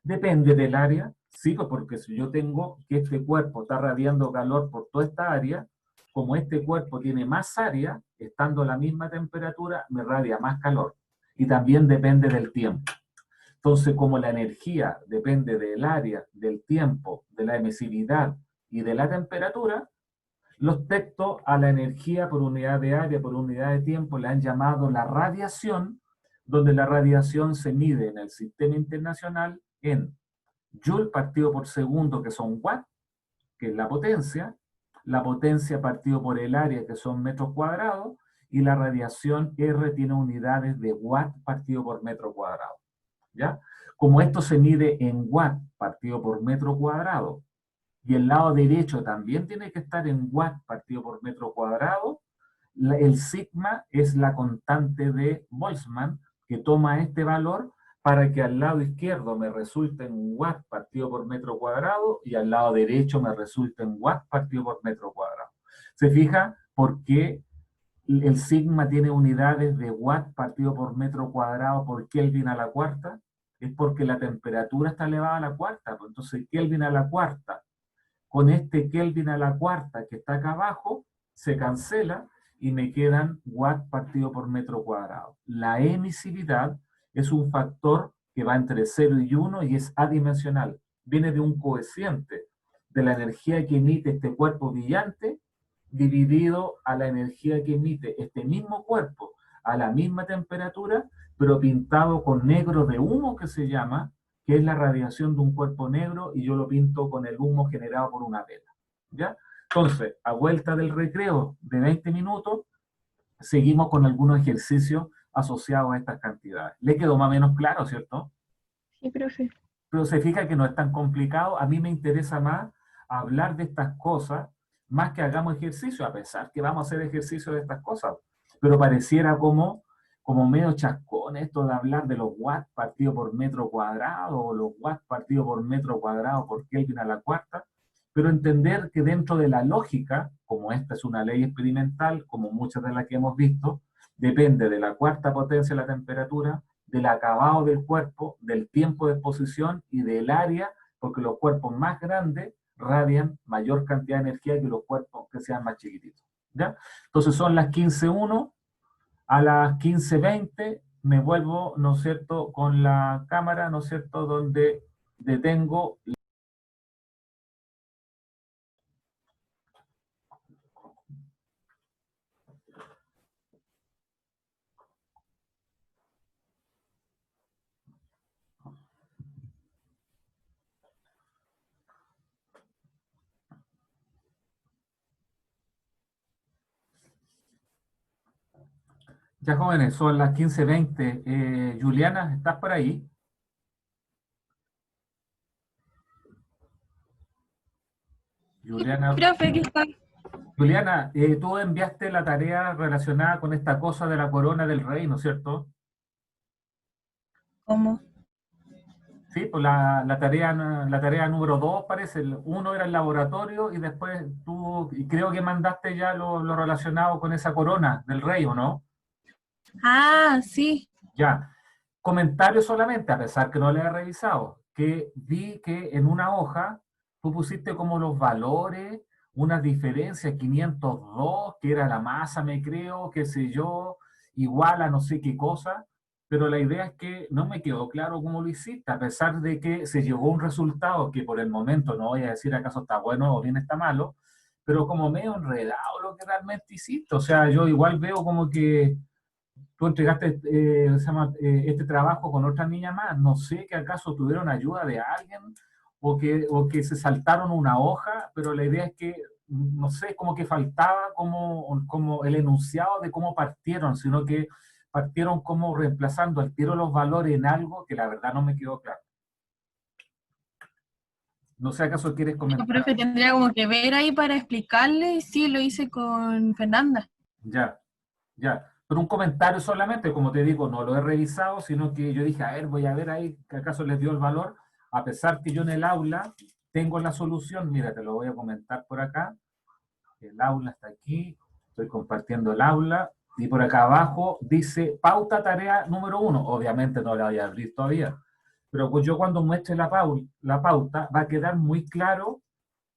Depende del área, sí, porque si yo tengo que este cuerpo está radiando calor por toda esta área, como este cuerpo tiene más área, estando a la misma temperatura, me radia más calor. Y también depende del tiempo. Entonces, como la energía depende del área, del tiempo, de la emisividad y de la temperatura, los textos a la energía por unidad de área, por unidad de tiempo, le han llamado la radiación, donde la radiación se mide en el sistema internacional en Joule partido por segundo, que son watts, que es la potencia partido por el área, que son metros cuadrados, y la radiación R tiene unidades de watt partido por metro cuadrado, ¿ya? Como esto se mide en watt partido por metro cuadrado, y el lado derecho también tiene que estar en watt partido por metro cuadrado, el sigma es la constante de Boltzmann, que toma este valor para que al lado izquierdo me resulte en watt partido por metro cuadrado y al lado derecho me resulte en watt partido por metro cuadrado. ¿Se fija por qué el sigma tiene unidades de watt partido por metro cuadrado por Kelvin a la cuarta? es porque la temperatura está elevada a la cuarta. Pues entonces Kelvin a la cuarta, con este Kelvin a la cuarta que está acá abajo, se cancela y me quedan watt partido por metro cuadrado. La emisividad es un factor que va entre 0 y 1 y es adimensional. Viene de un cociente de la energía que emite este cuerpo brillante dividido a la energía que emite este mismo cuerpo a la misma temperatura, pero pintado con negro de humo, que se llama, que es la radiación de un cuerpo negro, y yo lo pinto con el humo generado por una vela. ¿Ya? Entonces, a vuelta del recreo de 20 minutos, seguimos con algunos ejercicios asociados a estas cantidades. ¿Le quedó más o menos claro, cierto? Sí, profe. Pero se fija que no es tan complicado. A mí me interesa más hablar de estas cosas, más que hagamos ejercicio, a pesar que vamos a hacer ejercicio de estas cosas. Pero pareciera como medio chascón esto de hablar de los watts partido por metro cuadrado, o los watts partido por metro cuadrado por Kelvin a la cuarta, pero entender que dentro de la lógica, como esta es una ley experimental, como muchas de las que hemos visto, depende de la cuarta potencia de la temperatura, del acabado del cuerpo, del tiempo de exposición y del área, porque los cuerpos más grandes radian mayor cantidad de energía que los cuerpos que sean más chiquititos. ¿Ya? Entonces son las 15:01, a las 15:20 me vuelvo, ¿no es cierto?, con la cámara, ¿no es cierto?, donde detengo. Ya, jóvenes, son las 15:20. Juliana, ¿estás por ahí? Juliana, Profe, ¿qué está? Juliana, tú enviaste la tarea relacionada con esta cosa de la corona del rey, ¿no es cierto? ¿Cómo? Sí, pues la tarea número 2 parece, el 1 era el laboratorio y después tú, y creo que mandaste ya lo relacionado con esa corona del rey, ¿o no? Ah, sí. Ya, comentario solamente, a pesar que no le he revisado, que vi que en una hoja tú pusiste como los valores, unas diferencias, 502, que era la masa, me creo, qué sé yo, igual a no sé qué cosa, pero la idea es que no me quedó claro cómo lo hiciste, a pesar de que se llegó a un resultado que por el momento no voy a decir acaso está bueno o bien está malo, pero como medio enredado lo que realmente hiciste. O sea, yo igual veo como que tú entregaste este trabajo con otra niña más, no sé que acaso tuvieron ayuda de alguien o que se saltaron una hoja, pero la idea es que, no sé, como que faltaba como el enunciado de cómo partieron, sino que partieron como reemplazando al tiro los valores en algo que la verdad no me quedó claro. No sé acaso quieres comentar. Profe, tendría como que ver ahí para explicarle, y sí, lo hice con Fernanda. Ya, ya. Pero un comentario solamente, como te digo, no lo he revisado, sino que yo dije, a ver, voy a ver ahí que acaso les dio el valor, a pesar que yo en el aula tengo la solución. Mira, te lo voy a comentar por acá. El aula está aquí, estoy compartiendo el aula, y por acá abajo dice pauta tarea número 1. Obviamente no la voy a abrir todavía, pero pues yo cuando muestre la pauta va a quedar muy claro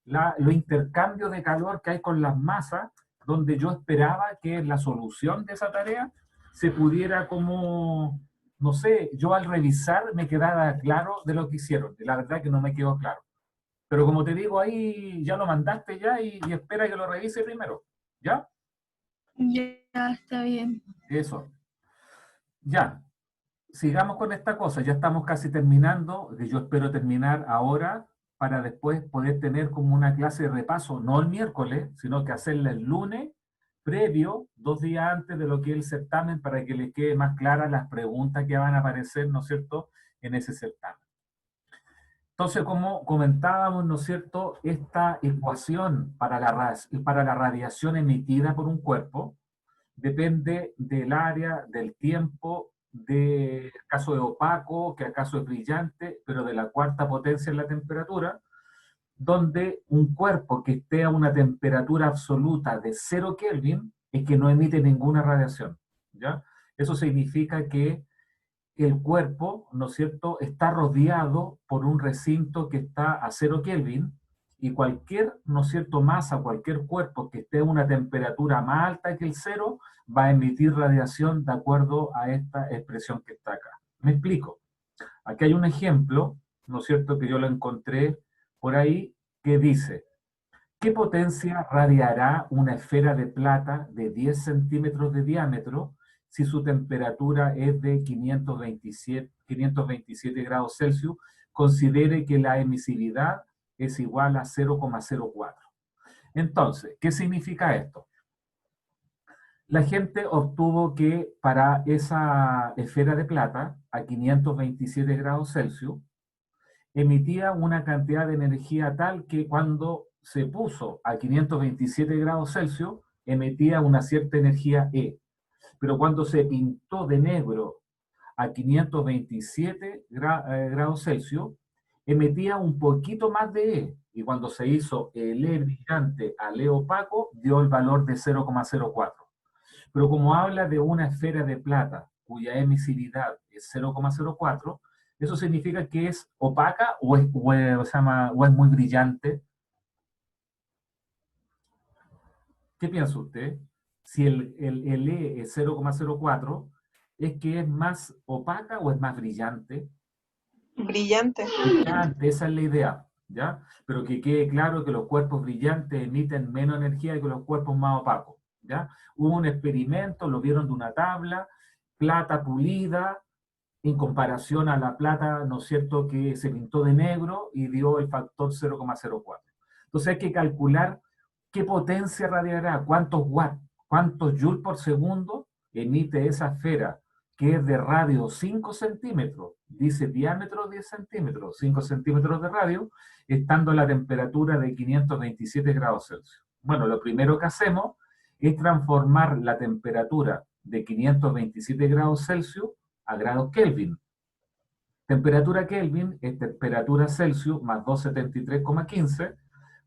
los intercambios de calor que hay con las masas, donde yo esperaba que la solución de esa tarea se pudiera como, no sé, yo al revisar me quedara claro de lo que hicieron, y la verdad que no me quedó claro. Pero como te digo, ahí ya lo mandaste ya y espera que lo revise primero, ¿ya? Ya, está bien. Eso. Ya, sigamos con esta cosa, ya estamos casi terminando, que yo espero terminar ahora para después poder tener como una clase de repaso, no el miércoles, sino que hacerla el lunes, previo, 2 días antes de lo que es el certamen, para que les quede más claras las preguntas que van a aparecer, ¿no es cierto?, en ese certamen. Entonces, como comentábamos, ¿no es cierto?, esta ecuación para la radiación emitida por un cuerpo depende del área, del tiempo, del caso de opaco, que acaso es brillante, pero de la cuarta potencia en la temperatura, donde un cuerpo que esté a una temperatura absoluta de 0 Kelvin es que no emite ninguna radiación, ¿ya? Eso significa que el cuerpo, ¿no es cierto?, está rodeado por un recinto que está a 0 Kelvin, y cualquier, ¿no es cierto?, masa, cualquier cuerpo que esté a una temperatura más alta que el 0, va a emitir radiación de acuerdo a esta expresión que está acá. Me explico. Aquí hay un ejemplo, ¿no es cierto?, que yo lo encontré por ahí, que dice: ¿qué potencia radiará una esfera de plata de 10 centímetros de diámetro si su temperatura es de 527 grados Celsius? Considere que la emisividad es igual a 0,04. Entonces, ¿qué significa esto? La gente obtuvo que para esa esfera de plata, a 527 grados Celsius, emitía una cantidad de energía tal que cuando se puso a 527 grados Celsius, emitía una cierta energía E. Pero cuando se pintó de negro a 527 grados Celsius, emitía un poquito más de E. Y cuando se hizo el E brillante al E opaco, dio el valor de 0,04. Pero como habla de una esfera de plata cuya emisividad es 0,04, eso significa que es opaca o es muy brillante. ¿Qué piensa usted? Si el E es 0,04, ¿es que es más opaca o es más brillante? Brillante. Brillante, esa es la idea, ¿ya? Pero que quede claro que los cuerpos brillantes emiten menos energía que los cuerpos más opacos, ¿ya? Hubo un experimento, lo vieron de una tabla, plata pulida, en comparación a la plata, ¿no es cierto?, que se pintó de negro y dio el factor 0,04. Entonces hay que calcular qué potencia radiará, cuántos watts, cuántos joules por segundo emite esa esfera, que es de radio 5 centímetros, dice diámetro 10 centímetros, 5 centímetros de radio, estando a la temperatura de 527 grados Celsius. Bueno, lo primero que hacemos es transformar la temperatura de 527 grados Celsius a grados Kelvin. Temperatura Kelvin es temperatura Celsius más 273,15,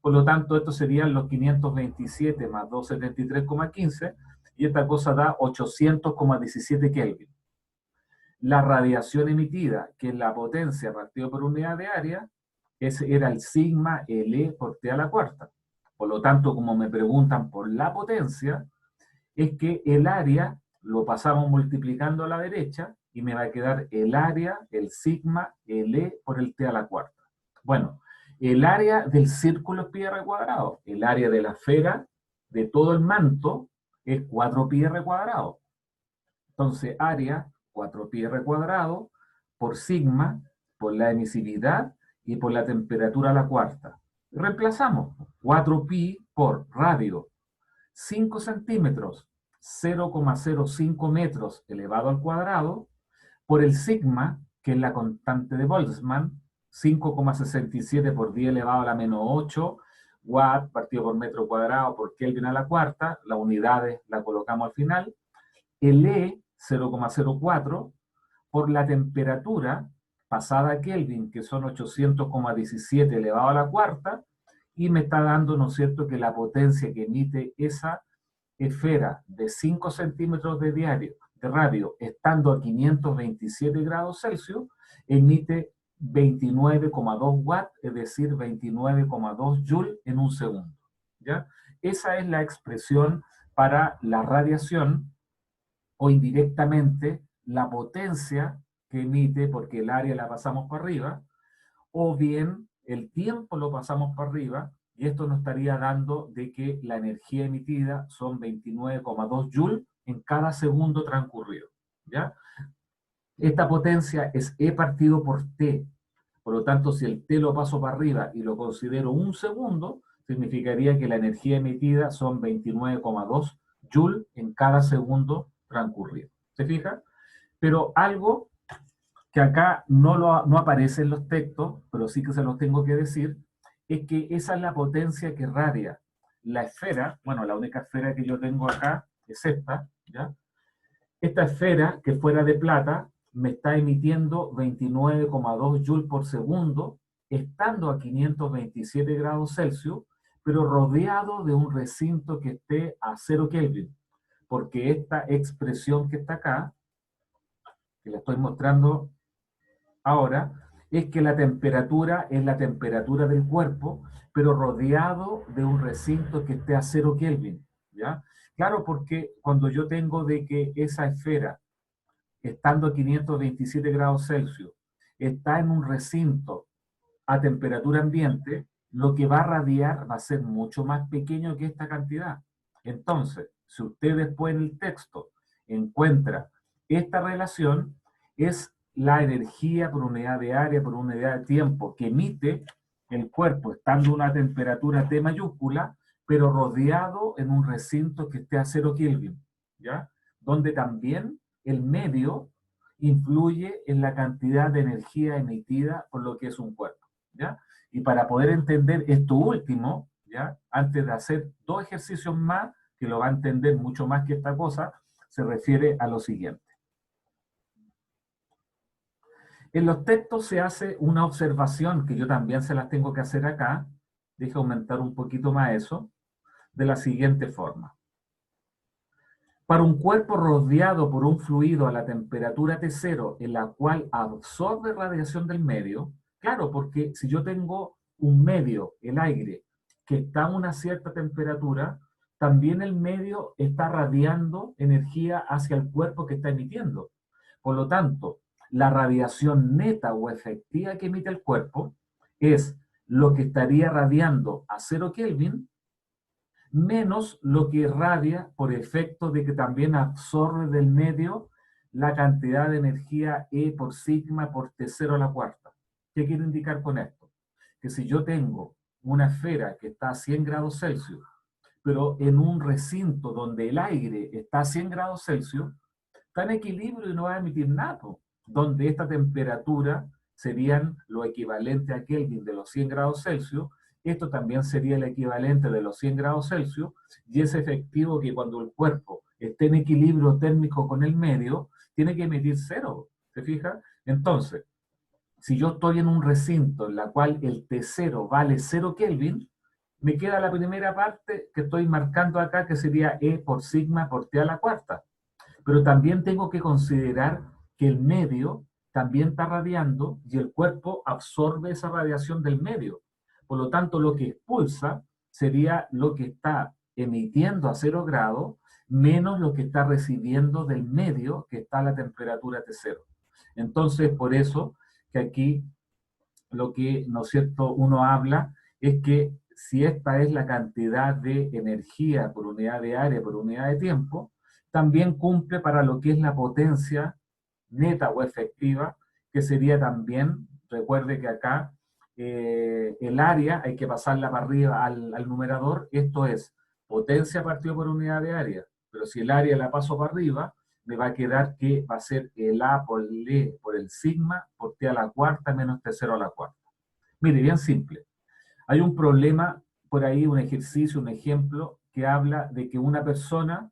por lo tanto estos serían los 527 más 273,15, y esta cosa da 800,17 Kelvin. La radiación emitida, que es la potencia partido por unidad de área, ese era el sigma L por T a la cuarta. Por lo tanto, como me preguntan por la potencia, es que el área lo pasamos multiplicando a la derecha y me va a quedar el área, el sigma, L por el T a la cuarta. Bueno, el área del círculo es pi r cuadrado. El área de la esfera, de todo el manto, es 4 pi r cuadrado. Entonces, área 4 pi r cuadrado por sigma, por la emisividad y por la temperatura a la cuarta. Reemplazamos 4 pi por radio, 5 centímetros, 0,05 metros elevado al cuadrado, por el sigma, que es la constante de Boltzmann, 5,67 por 10 elevado a la menos 8, watt partido por metro cuadrado por Kelvin a la cuarta, las unidades las colocamos al final, el E, 0,04, por la temperatura pasada a Kelvin, que son 800,17 elevado a la cuarta, y me está dando, ¿no es cierto?, que la potencia que emite esa esfera de 5 centímetros de radio, estando a 527 grados Celsius, emite 29,2 watts, es decir, 29,2 joules en un segundo, ¿ya? Esa es la expresión para la radiación, o indirectamente la potencia que emite, porque el área la pasamos para arriba, o bien el tiempo lo pasamos para arriba, y esto nos estaría dando de que la energía emitida son 29,2 joules en cada segundo transcurrido, ¿ya? Esta potencia es E partido por T. Por lo tanto, si el T lo paso para arriba y lo considero un segundo, significaría que la energía emitida son 29,2 joules en cada segundo transcurrido. ¿Se fija? Pero algo que acá no aparece en los textos, pero sí que se los tengo que decir, es que esa es la potencia que radia la esfera. Bueno, la única esfera que yo tengo acá es esta, ¿ya? Esta esfera, que fuera de plata, me está emitiendo 29,2 joules por segundo, estando a 527 grados Celsius, pero rodeado de un recinto que esté a 0 Kelvin, porque esta expresión que está acá que le estoy mostrando ahora, es que la temperatura es la temperatura del cuerpo, pero rodeado de un recinto que esté a 0 Kelvin, ¿ya? Claro, porque cuando yo tengo de que esa esfera, estando a 527 grados Celsius, está en un recinto a temperatura ambiente, lo que va a radiar va a ser mucho más pequeño que esta cantidad. Entonces, si usted después en el texto encuentra esta relación, es la energía por unidad de área, por unidad de tiempo que emite el cuerpo estando a una temperatura T mayúscula, pero rodeado en un recinto que esté a 0 Kelvin, ¿ya? Donde también el medio influye en la cantidad de energía emitida por lo que es un cuerpo, ¿ya? Y para poder entender esto último, ¿ya? Antes de hacer 2 ejercicios más, que lo va a entender mucho más que esta cosa, se refiere a lo siguiente. En los textos se hace una observación, que yo también se las tengo que hacer acá, deje aumentar un poquito más eso, de la siguiente forma. Para un cuerpo rodeado por un fluido a la temperatura T0, en la cual absorbe radiación del medio, claro, porque si yo tengo un medio, el aire, que está a una cierta temperatura, también el medio está radiando energía hacia el cuerpo que está emitiendo. Por lo tanto, la radiación neta o efectiva que emite el cuerpo es lo que estaría radiando a 0 Kelvin menos lo que irradia por efecto de que también absorbe del medio la cantidad de energía E por sigma por T0 a la cuarta. ¿Qué quiero indicar con esto? Que si yo tengo una esfera que está a 100 grados Celsius, pero en un recinto donde el aire está a 100 grados Celsius, está en equilibrio y no va a emitir nada, donde esta temperatura serían lo equivalente a Kelvin de los 100 grados Celsius, esto también sería el equivalente de los 100 grados Celsius, y es efectivo que cuando el cuerpo esté en equilibrio térmico con el medio, tiene que emitir cero, ¿se fija? Entonces, si yo estoy en un recinto en la cual el T0 vale 0 Kelvin, me queda la primera parte que estoy marcando acá, que sería E por sigma por T a la cuarta. Pero también tengo que considerar que el medio también está radiando y el cuerpo absorbe esa radiación del medio. Por lo tanto, lo que expulsa sería lo que está emitiendo a 0 grados menos lo que está recibiendo del medio que está a la temperatura T0. Entonces, por eso que aquí lo que, ¿no es cierto?, uno habla es que si esta es la cantidad de energía por unidad de área, por unidad de tiempo, también cumple para lo que es la potencia neta o efectiva, que sería también, recuerde que acá el área hay que pasarla para arriba al numerador, esto es potencia partido por unidad de área, pero si el área la paso para arriba, me va a quedar que va a ser el A por el E por el sigma por T a la cuarta menos T0 a la cuarta. Mire, bien simple. Hay un problema por ahí, un ejercicio, un ejemplo, que habla de que una persona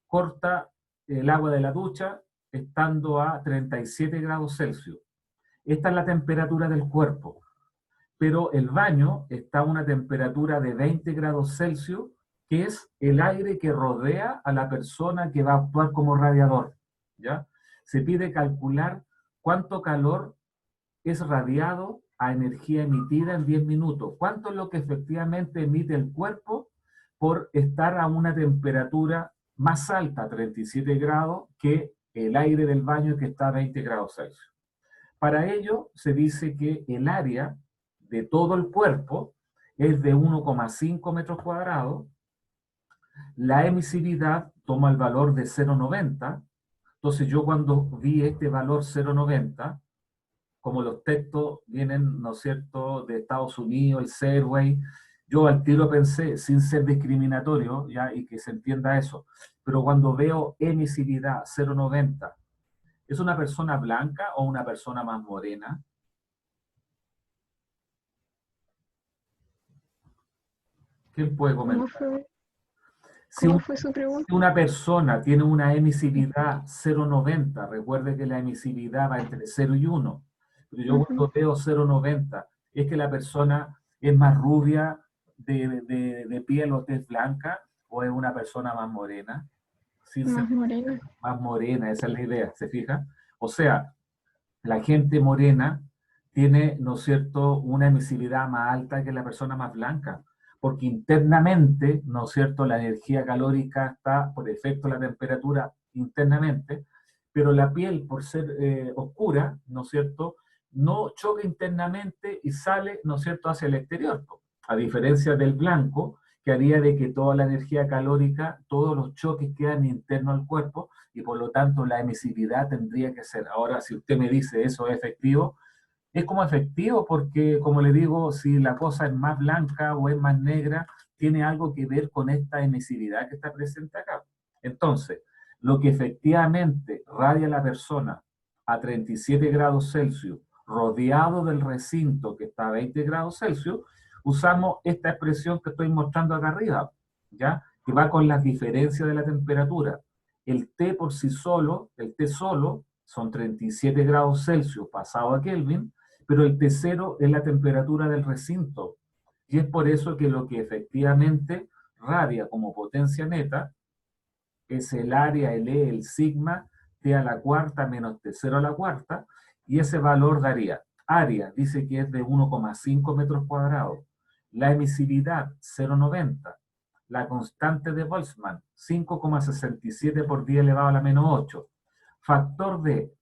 corta el agua de la ducha estando a 37 grados Celsius. Esta es la temperatura del cuerpo, pero el baño está a una temperatura de 20 grados Celsius, que es el aire que rodea a la persona que va a actuar como radiador, ¿ya? Se pide calcular cuánto calor es radiado a energía emitida en 10 minutos. ¿Cuánto es lo que efectivamente emite el cuerpo por estar a una temperatura más alta, 37 grados, que el aire del baño que está a 20 grados Celsius? Para ello se dice que el área de todo el cuerpo es de 1,5 metros cuadrados, la emisividad toma el valor de 0,90, entonces yo cuando vi este valor 0,90, como los textos vienen, ¿no es cierto?, de Estados Unidos, el Serway, yo al tiro pensé, sin ser discriminatorio, ya, y que se entienda eso, pero cuando veo emisividad 0,90, ¿es una persona blanca o una persona más morena? ¿Quién puede comentar? Si ¿Cómo fue su pregunta? una persona tiene una emisividad 0,90, recuerde que la emisividad va entre 0 y 1, pero yo cuando veo 0,90, ¿es que la persona es más rubia de piel o tez blanca o es una persona más morena? Más morena. Más morena, esa es la idea, ¿se fija? O sea, la gente morena tiene, ¿no es cierto?, una emisividad más alta que la persona más blanca, porque internamente, ¿no es cierto?, la energía calórica está por efecto de la temperatura internamente, pero la piel, por ser oscura, ¿no es cierto?, no choca internamente y sale, ¿no es cierto?, hacia el exterior, a diferencia del blanco, que haría de que toda la energía calórica, todos los choques quedan internos al cuerpo y por lo tanto la emisividad tendría que ser. Ahora, si usted me dice eso es efectivo, es como efectivo porque, como le digo, si la cosa es más blanca o es más negra, tiene algo que ver con esta emisividad que está presente acá. Entonces, lo que efectivamente radia la persona a 37 grados Celsius, rodeado del recinto que está a 20 grados Celsius, usamos esta expresión que estoy mostrando acá arriba, ¿ya? Que va con las diferencias de la temperatura. El T por sí solo, el T solo, son 37 grados Celsius pasado a Kelvin, pero el T0 es la temperatura del recinto. Y es por eso que lo que efectivamente radia como potencia neta es el área, el E, el sigma, T a la cuarta menos T0 a la cuarta, y ese valor daría, área dice que es de 1,5 metros cuadrados, la emisividad 0,90, la constante de Boltzmann 5,67 por 10 elevado a la menos 8, factor de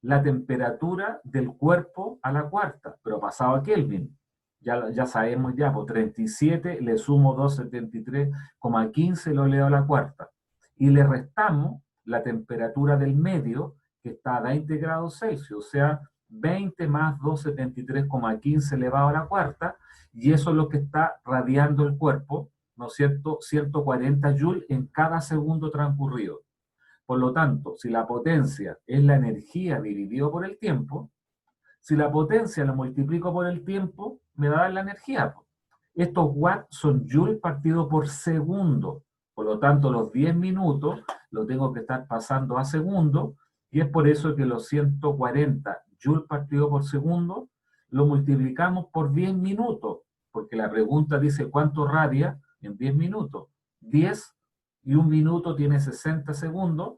la temperatura del cuerpo a la cuarta, pero pasado a Kelvin. Ya sabemos ya, por 37 le sumo 273,15 lo leo a la cuarta. Y le restamos la temperatura del medio, que está a 20 grados Celsius, o sea, 20 más 273,15 elevado a la cuarta, y eso es lo que está radiando el cuerpo, ¿no es cierto? 140 joules en cada segundo transcurrido. Por lo tanto, si la potencia es la energía dividido por el tiempo, si la potencia la multiplico por el tiempo, me va a dar la energía. Estos watts son joules partido por segundo. Por lo tanto, los 10 minutos lo tengo que estar pasando a segundo, y es por eso que los 140 joules partido por segundo lo multiplicamos por 10 minutos, porque la pregunta dice ¿cuánto radia en 10 minutos? 10 y un minuto tiene 60 segundos,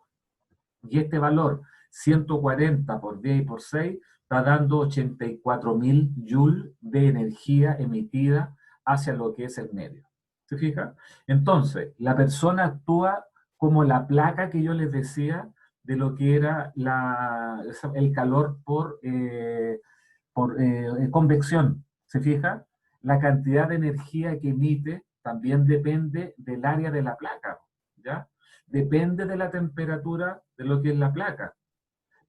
y este valor, 140 por 10 y por 6, está dando 84.000 joules de energía emitida hacia lo que es el medio. ¿Se fija? Entonces, la persona actúa como la placa que yo les decía de lo que era el calor por convección. ¿Se fija? La cantidad de energía que emite también depende del área de la placa, ¿ya? Depende de la temperatura de lo que es la placa,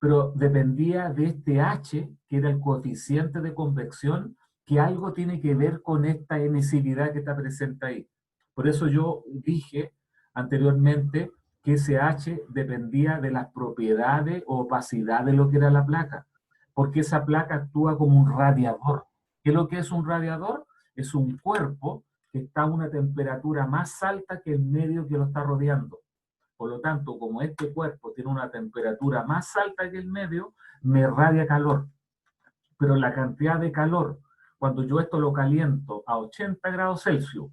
pero dependía de este H, que era el coeficiente de convección, que algo tiene que ver con esta emisividad que está presente ahí. Por eso yo dije anteriormente que ese H dependía de las propiedades o opacidad de lo que era la placa, porque esa placa actúa como un radiador. ¿Qué es lo que es un radiador? Es un cuerpo que está a una temperatura más alta que el medio que lo está rodeando. Por lo tanto, como este cuerpo tiene una temperatura más alta que el medio, me irradia calor. Pero la cantidad de calor, cuando yo esto lo caliento a 80 grados Celsius,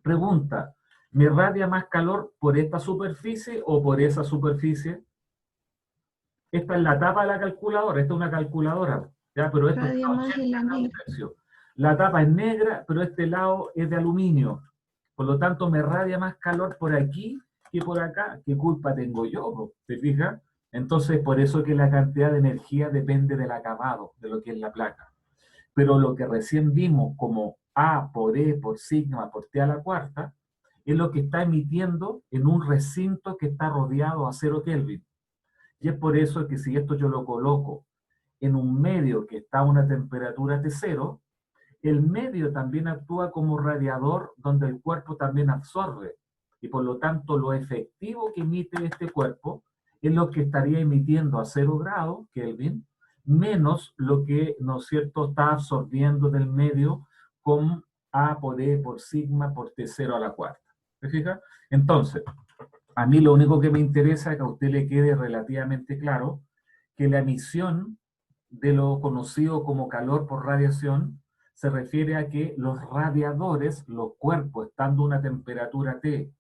pregunta, ¿me irradia más calor por esta superficie o por esa superficie? Esta es la tapa de la calculadora, esta es una calculadora, ¿ya? Pero esto Radia está a más 80 en la grados negra. Celsius. La tapa es negra, pero este lado es de aluminio. Por lo tanto, me irradia más calor por aquí que por acá. ¿Qué culpa tengo yo? ¿Te fijas? Entonces, por eso que la cantidad de energía depende del acabado, de lo que es la placa. Pero lo que recién vimos como A por E por sigma por T a la cuarta, es lo que está emitiendo en un recinto que está rodeado a 0 Kelvin. Y es por eso que si esto yo lo coloco en un medio que está a una temperatura T0, el medio también actúa como radiador donde el cuerpo también absorbe. Y por lo tanto, lo efectivo que emite este cuerpo es lo que estaría emitiendo a 0 grados Kelvin, menos lo que, ¿no es cierto?, está absorbiendo del medio con A por E por sigma por T0 a la cuarta. ¿Se fija? Entonces, a mí lo único que me interesa es que a usted le quede relativamente claro que la emisión de lo conocido como calor por radiación se refiere a que los radiadores, los cuerpos, estando a una temperatura T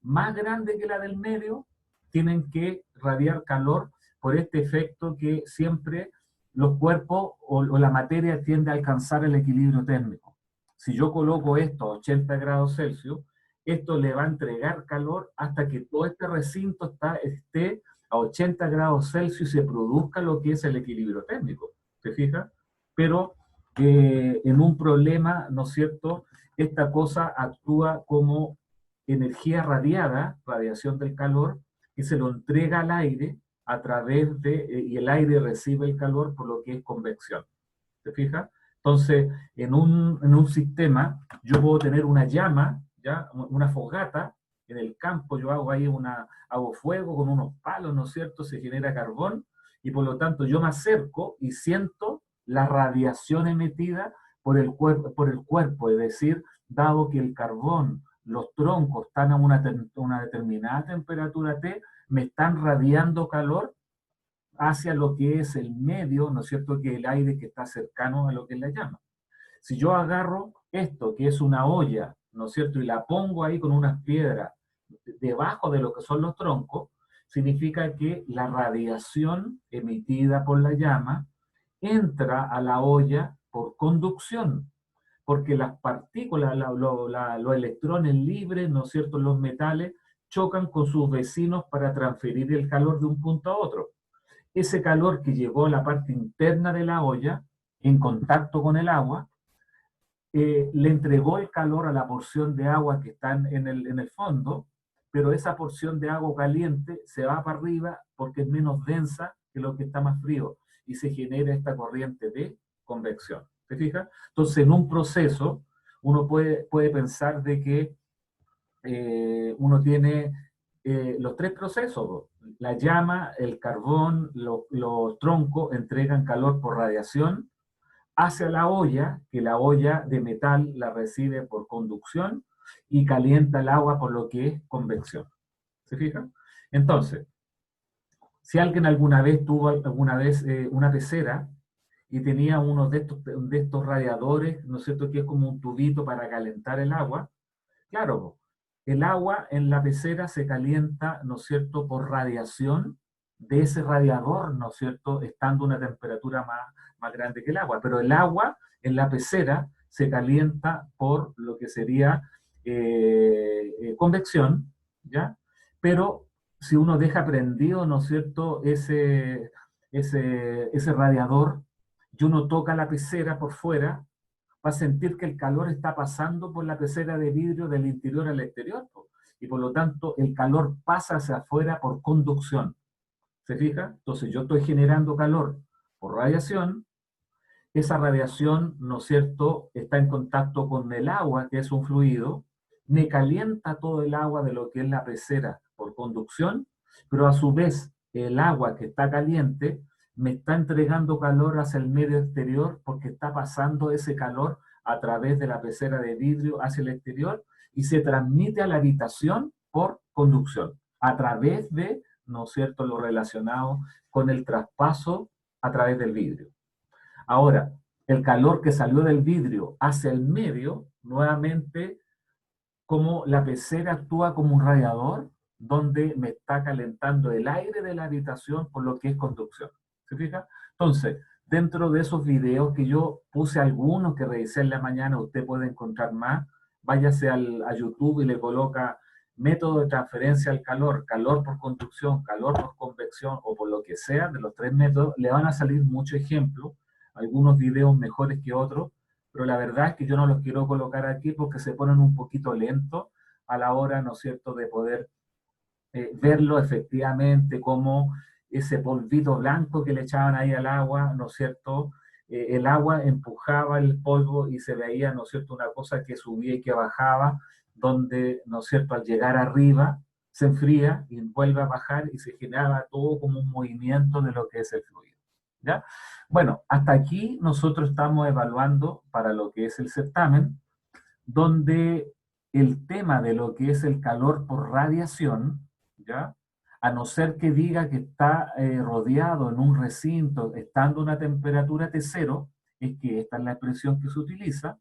más grande que la del medio, tienen que radiar calor por este efecto que siempre los cuerpos o la materia tiende a alcanzar el equilibrio térmico. Si yo coloco esto a 80 grados Celsius, esto le va a entregar calor hasta que todo este recinto esté a 80 grados Celsius y se produzca lo que es el equilibrio térmico. ¿Te fijas? Pero en un problema, ¿no es cierto?, esta cosa actúa como energía radiada, radiación del calor, que se lo entrega al aire a través de, y el aire recibe el calor por lo que es convección. ¿Te fijas? Entonces, en un sistema, yo puedo tener una llama, ¿ya? Una fogata, en el campo yo hago ahí hago fuego con unos palos, ¿no es cierto? Se genera carbón, y por lo tanto yo me acerco y siento la radiación emitida por el cuerpo, es decir, dado que el carbón, los troncos están a una determinada temperatura T, me están radiando calor hacia lo que es el medio, ¿no es cierto?, que es el aire que está cercano a lo que es la llama. Si yo agarro esto, que es una olla, ¿no es cierto?, y la pongo ahí con unas piedras debajo de lo que son los troncos, significa que la radiación emitida por la llama entra a la olla por conducción, porque las partículas, los electrones libres, ¿no es cierto?, los metales, chocan con sus vecinos para transferir el calor de un punto a otro. Ese calor que llegó a la parte interna de la olla, en contacto con el agua, le entregó el calor a la porción de agua que está en el fondo, pero esa porción de agua caliente se va para arriba porque es menos densa que lo que está más frío, y se genera esta corriente de convección. ¿Te fijas? Entonces, en un proceso, uno puede pensar de que uno tiene los tres procesos. La llama, el carbón, los troncos entregan calor por radiación hacia la olla, que la olla de metal la recibe por conducción y calienta el agua por lo que es convección. ¿Se fijan? Entonces, si alguien alguna vez tuvo una pecera y tenía uno de estos radiadores, ¿no es cierto?, que es como un tubito para calentar el agua, claro, el agua en la pecera se calienta, ¿no es cierto?, por radiación de ese radiador, ¿no es cierto?, estando a una temperatura más grande que el agua. Pero el agua en la pecera se calienta por lo que sería convección, ¿ya? Pero si uno deja prendido, ¿no es cierto?, ese radiador, y uno toca la pecera por fuera, va a sentir que el calor está pasando por la pecera de vidrio del interior al exterior, y por lo tanto el calor pasa hacia afuera por conducción. ¿Se fija? Entonces yo estoy generando calor por radiación, esa radiación, ¿no es cierto?, está en contacto con el agua, que es un fluido, me calienta todo el agua de lo que es la pecera por conducción, pero a su vez el agua que está caliente me está entregando calor hacia el medio exterior porque está pasando ese calor a través de la pecera de vidrio hacia el exterior y se transmite a la habitación por conducción, a través de, ¿no es cierto?, lo relacionado con el traspaso a través del vidrio. Ahora, el calor que salió del vidrio hacia el medio, nuevamente, como la pecera actúa como un radiador, donde me está calentando el aire de la habitación por lo que es conducción. ¿Se fija? Entonces, dentro de esos videos que yo puse algunos que revisé en la mañana, usted puede encontrar más, váyase a YouTube y le coloca método de transferencia al calor, calor por conducción, calor por convección o por lo que sea, de los tres métodos, le van a salir muchos ejemplos, algunos videos mejores que otros, pero la verdad es que yo no los quiero colocar aquí porque se ponen un poquito lentos a la hora, ¿no es cierto?, de poder verlo efectivamente como ese polvito blanco que le echaban ahí al agua, ¿no es cierto? El agua empujaba el polvo y se veía, ¿no es cierto?, una cosa que subía y que bajaba, donde, ¿no es cierto?, al llegar arriba se enfría y vuelve a bajar y se generaba todo como un movimiento de lo que es el fluido, ¿ya? Bueno, hasta aquí nosotros estamos evaluando para lo que es el certamen, donde el tema de lo que es el calor por radiación, ¿ya?, a no ser que diga que está rodeado en un recinto, estando a una temperatura T0, es que esta es la expresión que se utiliza,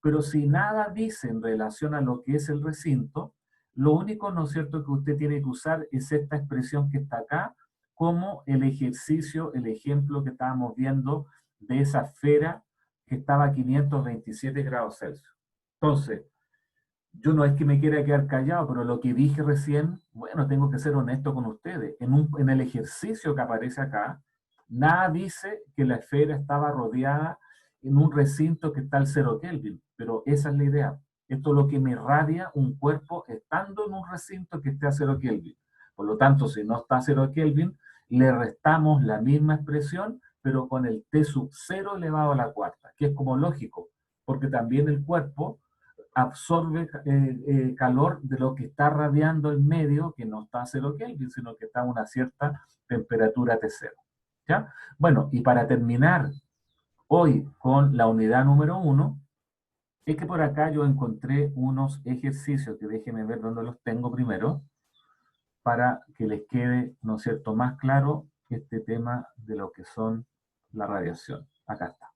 pero si nada dice en relación a lo que es el recinto, lo único, ¿no es cierto?, que usted tiene que usar es esta expresión que está acá, como el ejercicio, el ejemplo que estábamos viendo de esa esfera que estaba a 527 grados Celsius. Entonces, yo no es que me quiera quedar callado, pero lo que dije recién, bueno, tengo que ser honesto con ustedes. En el ejercicio que aparece acá, nada dice que la esfera estaba rodeada en un recinto que está al 0 Kelvin, pero esa es la idea. Esto es lo que me irradia un cuerpo estando en un recinto que esté a 0 Kelvin. Por lo tanto, si no está a 0 Kelvin, le restamos la misma expresión, pero con el T sub 0 elevado a la cuarta, que es como lógico, porque también el cuerpo absorbe calor de lo que está radiando el medio, que no está a 0 Kelvin, sino que está a una cierta temperatura T0. ¿Ya? Bueno, y para terminar hoy con la unidad número 1, es que por acá yo encontré unos ejercicios, que déjenme ver dónde los tengo primero, para que les quede, ¿no es cierto?, más claro este tema de lo que son la radiación. Acá está.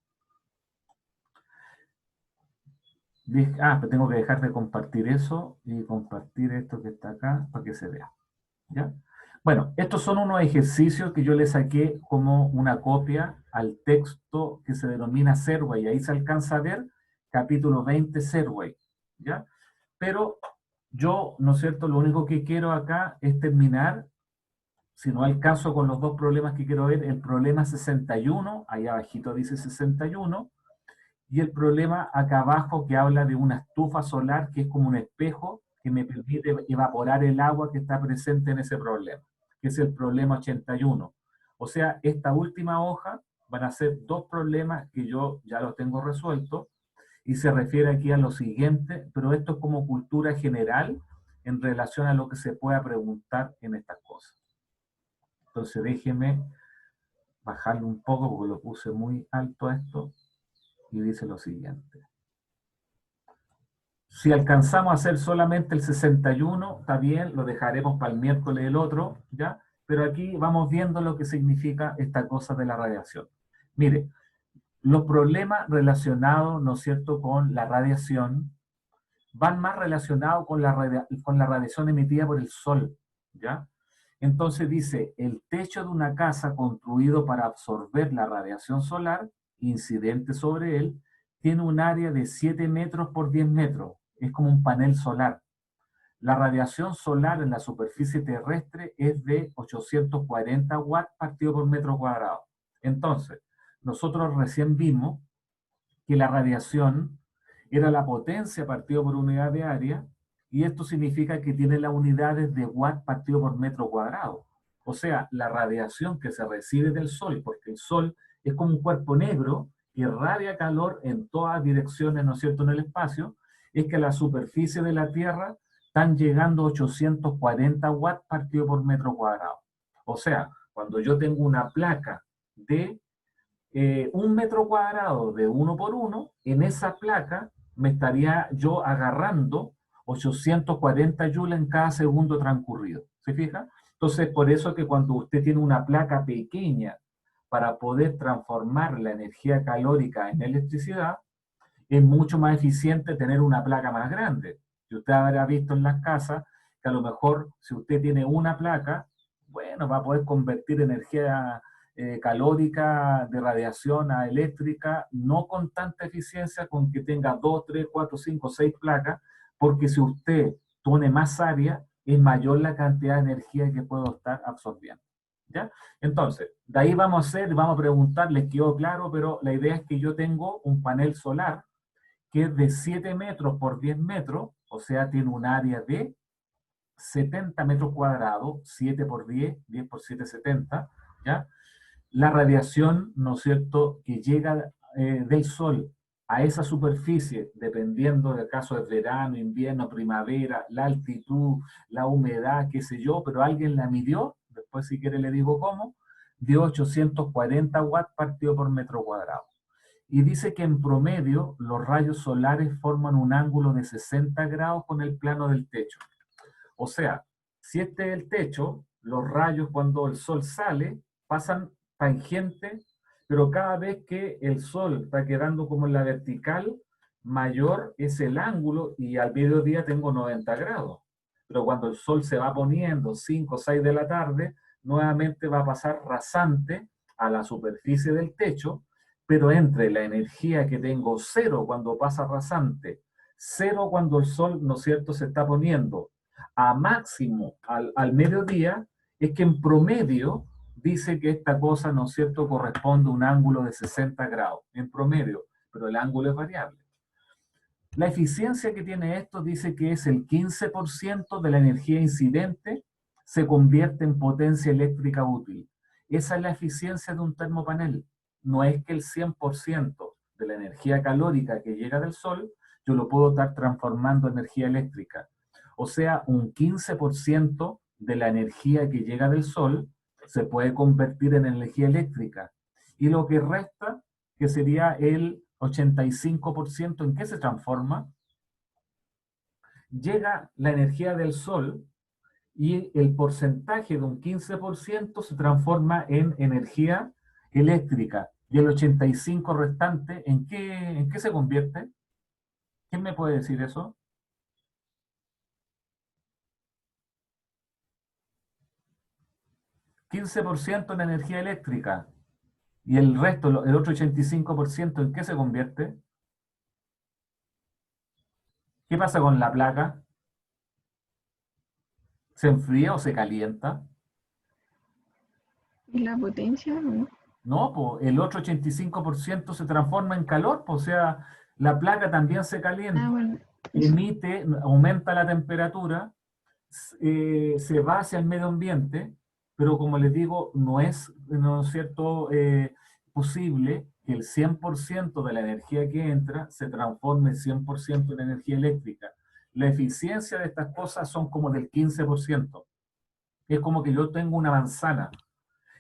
Pero tengo que dejar de compartir eso y compartir esto que está acá para que se vea. ¿Ya? Bueno, estos son unos ejercicios que yo le saqué como una copia al texto que se denomina Serway. Ahí se alcanza a ver capítulo 20 Serway. ¿Ya? Pero yo, ¿no es cierto?, lo único que quiero acá es terminar, si no alcanzo con los dos problemas que quiero ver, el problema 61, ahí abajito dice 61, y el problema acá abajo que habla de una estufa solar que es como un espejo que me permite evaporar el agua que está presente en ese problema, que es el problema 81. O sea, esta última hoja van a ser dos problemas que yo ya los tengo resueltos y se refiere aquí a lo siguiente, pero esto es como cultura general en relación a lo que se pueda preguntar en estas cosas. Entonces déjenme bajarlo un poco porque lo puse muy alto a esto. Y dice lo siguiente. Si alcanzamos a hacer solamente el 61, está bien, lo dejaremos para el miércoles el otro, ¿ya? Pero aquí vamos viendo lo que significa esta cosa de la radiación. Mire, los problemas relacionados, ¿no es cierto?, con la radiación, van más relacionados con la radiación emitida por el Sol, ¿ya? Entonces dice, el techo de una casa construido para absorber la radiación solar incidente sobre él, tiene un área de 7 metros por 10 metros. Es como un panel solar. La radiación solar en la superficie terrestre es de 840 watts partido por metro cuadrado. Entonces, nosotros recién vimos que la radiación era la potencia partido por unidad de área, y esto significa que tiene las unidades de watt partido por metro cuadrado. O sea, la radiación que se recibe del Sol, porque el Sol es como un cuerpo negro que irradia calor en todas direcciones, ¿no es cierto?, en el espacio, es que a la superficie de la Tierra están llegando 840 watts partido por metro cuadrado. O sea, cuando yo tengo una placa de 1 metro cuadrado de 1 por 1, en esa placa me estaría yo agarrando 840 joules en cada segundo transcurrido. ¿Se fija? Entonces, por eso que cuando usted tiene una placa pequeña para poder transformar la energía calórica en electricidad, es mucho más eficiente tener una placa más grande. Y usted habrá visto en las casas que a lo mejor si usted tiene una placa, bueno, va a poder convertir energía calórica de radiación a eléctrica, no con tanta eficiencia con que tenga 2, 3, 4, 5, 6 placas, porque si usted pone más área, es mayor la cantidad de energía que puedo estar absorbiendo. ¿Ya? Entonces, de ahí vamos a preguntar, les quedó claro, pero la idea es que yo tengo un panel solar que es de 7 metros por 10 metros, o sea, tiene un área de 70 metros cuadrados, 7 por 10, 10 por 7, 70, ¿ya? La radiación, ¿no es cierto?, que llega del Sol a esa superficie, dependiendo del caso de verano, invierno, primavera, la altitud, la humedad, qué sé yo, pero alguien la midió, después si quiere le digo cómo, de 840 watts partido por metro cuadrado. Y dice que en promedio los rayos solares forman un ángulo de 60 grados con el plano del techo. O sea, si este es el techo, los rayos cuando el sol sale pasan tangente, pero cada vez que el sol está quedando como en la vertical, mayor es el ángulo y al mediodía tengo 90 grados. Pero cuando el sol se va poniendo 5 o 6 de la tarde, nuevamente va a pasar rasante a la superficie del techo, pero entre la energía que tengo cero cuando pasa rasante, cero cuando el sol, ¿no es cierto?, se está poniendo a máximo al mediodía, es que en promedio dice que esta cosa, ¿no es cierto?, corresponde a un ángulo de 60 grados, en promedio, pero el ángulo es variable. La eficiencia que tiene esto dice que es el 15% de la energía incidente se convierte en potencia eléctrica útil. Esa es la eficiencia de un termopanel. No es que el 100% de la energía calórica que llega del sol, yo lo puedo estar transformando en energía eléctrica. O sea, un 15% de la energía que llega del sol se puede convertir en energía eléctrica. Y lo que resta, que sería el 85%, ¿en qué se transforma? Llega la energía del sol y el porcentaje de un 15% se transforma en energía eléctrica. Y el 85% restante, ¿en qué se convierte? ¿Quién me puede decir eso? ¿15% en energía eléctrica? Y el resto, el otro 85%, ¿en qué se convierte? ¿Qué pasa con la placa? ¿Se enfría o se calienta? ¿Y la potencia? ¿No? No, pues el otro 85% se transforma en calor, pues, o sea, la placa también se calienta, Bueno, eso. emite, aumenta la temperatura, se va hacia el medio ambiente, pero como les digo, ¿no es cierto?, posible que el 100% de la energía que entra se transforme 100% en energía eléctrica. La eficiencia de estas cosas son como del 15%. Es como que yo tengo una manzana,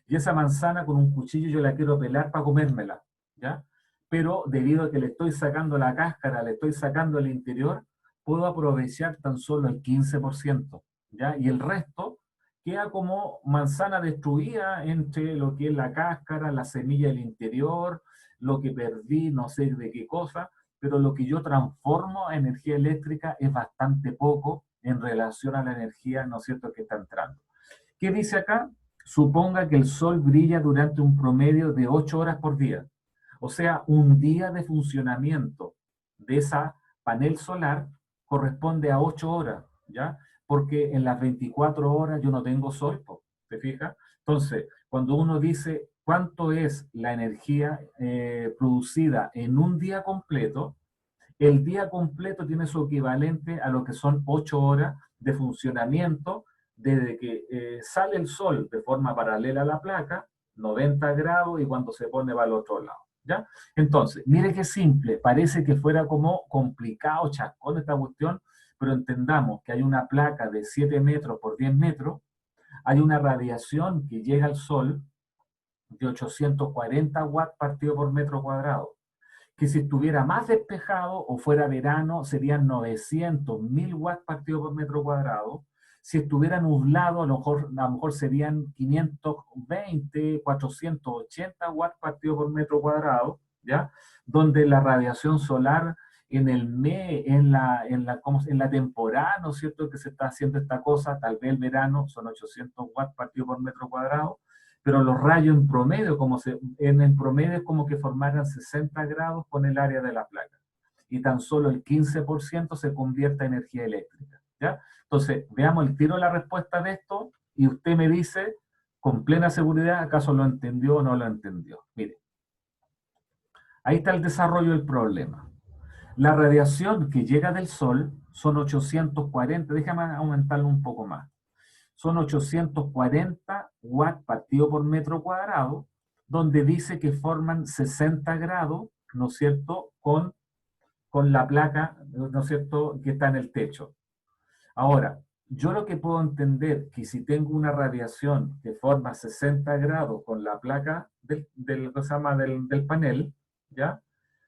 y esa manzana con un cuchillo yo la quiero pelar para comérmela, ¿ya? Pero debido a que le estoy sacando la cáscara, le estoy sacando el interior, puedo aprovechar tan solo el 15%, ¿ya? Y el resto queda como manzana destruida entre lo que es la cáscara, la semilla del interior, lo que perdí, no sé de qué cosa, pero lo que yo transformo a energía eléctrica es bastante poco en relación a la energía, ¿no es cierto?, que está entrando. ¿Qué dice acá? Suponga que el sol brilla durante un promedio de 8 horas por día. O sea, un día de funcionamiento de esa panel solar corresponde a 8 horas, ¿ya? Porque en las 24 horas yo no tengo sol, ¿te fijas? Entonces, cuando uno dice cuánto es la energía producida en un día completo, el día completo tiene su equivalente a lo que son 8 horas de funcionamiento desde que sale el sol de forma paralela a la placa, 90 grados, y cuando se pone va al otro lado, ¿ya? Entonces, mire qué simple, parece que fuera como complicado, chascón esta cuestión, pero entendamos que hay una placa de 7 metros por 10 metros, hay una radiación que llega al sol de 840 watts partido por metro cuadrado, que si estuviera más despejado o fuera verano serían 900, 1000 watts partido por metro cuadrado. Si estuviera nublado, a lo mejor serían 520, 480 watts partido por metro cuadrado, ¿ya? Donde la radiación solar en el mes, en la temporada, ¿no es cierto?, que se está haciendo esta cosa, tal vez el verano son 800 watts partido por metro cuadrado, pero los rayos en promedio, en el promedio es como que formaran 60 grados con el área de la placa. Y tan solo el 15% se convierte en energía eléctrica, ¿ya? Entonces, veamos el tiro de la respuesta de esto y usted me dice con plena seguridad acaso lo entendió o no lo entendió. Mire, ahí está el desarrollo del problema. La radiación que llega del Sol son 840, déjame aumentarlo un poco más. Son 840 watts partido por metro cuadrado, donde dice que forman 60 grados, ¿no es cierto?, con la placa, ¿no es cierto?, que está en el techo. Ahora, yo lo que puedo entender que si tengo una radiación que forma 60 grados con la placa del panel, ¿ya?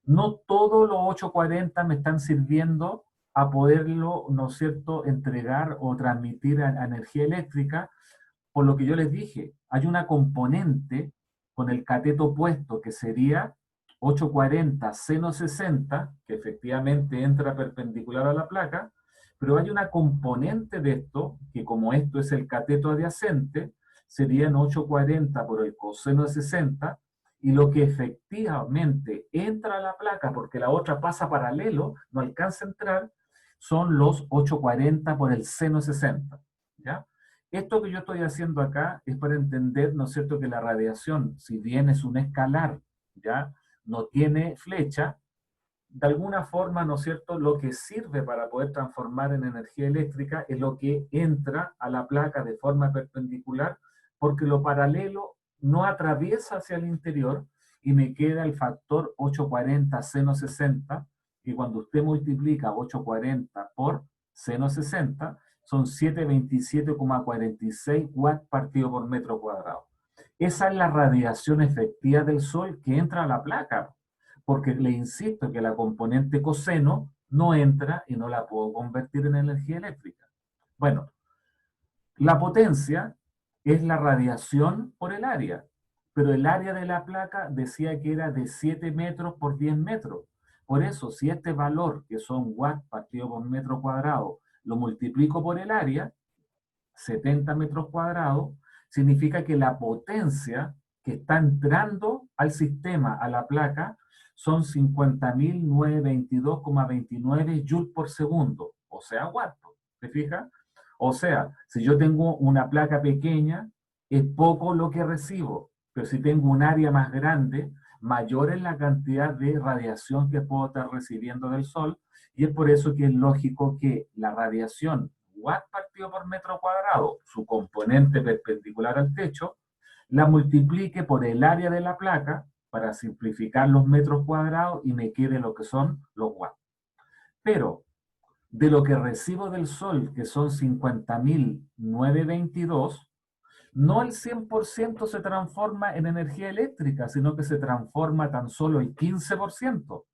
No todos los 840 me están sirviendo a poderlo, ¿no es cierto?, entregar o transmitir a energía eléctrica, por lo que yo les dije, hay una componente con el cateto opuesto que sería 840 seno 60, que efectivamente entra perpendicular a la placa, pero hay una componente de esto, que como esto es el cateto adyacente, serían 840 por el coseno de 60, y lo que efectivamente entra a la placa, porque la otra pasa paralelo, no alcanza a entrar, son los 840 por el seno de 60, ¿ya? Esto que yo estoy haciendo acá es para entender, ¿no es cierto?, que la radiación, si bien es un escalar, ¿ya?, no tiene flecha, de alguna forma, ¿no es cierto?, lo que sirve para poder transformar en energía eléctrica es lo que entra a la placa de forma perpendicular, porque lo paralelo no atraviesa hacia el interior y me queda el factor 840 seno 60, y cuando usted multiplica 840 por seno 60, son 727,46 watts partido por metro cuadrado. Esa es la radiación efectiva del Sol que entra a la placa, porque le insisto que la componente coseno no entra y no la puedo convertir en energía eléctrica. Bueno, la potencia es la radiación por el área, pero el área de la placa decía que era de 7 metros por 10 metros. Por eso, si este valor, que son watts partido por metro cuadrado, lo multiplico por el área, 70 metros cuadrados, significa que la potencia que está entrando al sistema, a la placa, son 50.922,29 joules por segundo, o sea, watts. ¿Te fijas? O sea, si yo tengo una placa pequeña, es poco lo que recibo, pero si tengo un área más grande, mayor es la cantidad de radiación que puedo estar recibiendo del Sol, y es por eso que es lógico que la radiación watt partido por metro cuadrado, su componente perpendicular al techo, la multiplique por el área de la placa para simplificar los metros cuadrados y me quede lo que son los watts. Pero de lo que recibo del Sol, que son 50.922, no el 100% se transforma en energía eléctrica, sino que se transforma tan solo el 15%.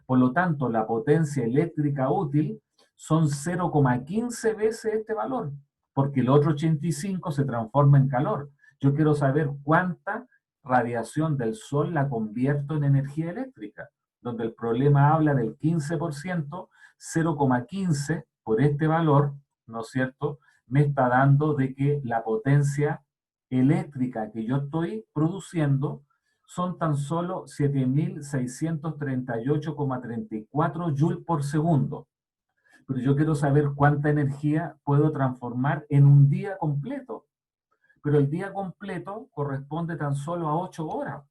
Por lo tanto, la potencia eléctrica útil son 0,15 veces este valor, porque el otro 85 se transforma en calor. Yo quiero saber cuánta radiación del Sol la convierto en energía eléctrica, donde el problema habla del 15%, 0,15 por este valor, ¿no es cierto?, me está dando de que la potencia eléctrica que yo estoy produciendo son tan solo 7.638,34 joules por segundo. Pero yo quiero saber cuánta energía puedo transformar en un día completo. Pero el día completo corresponde tan solo a 8 horas.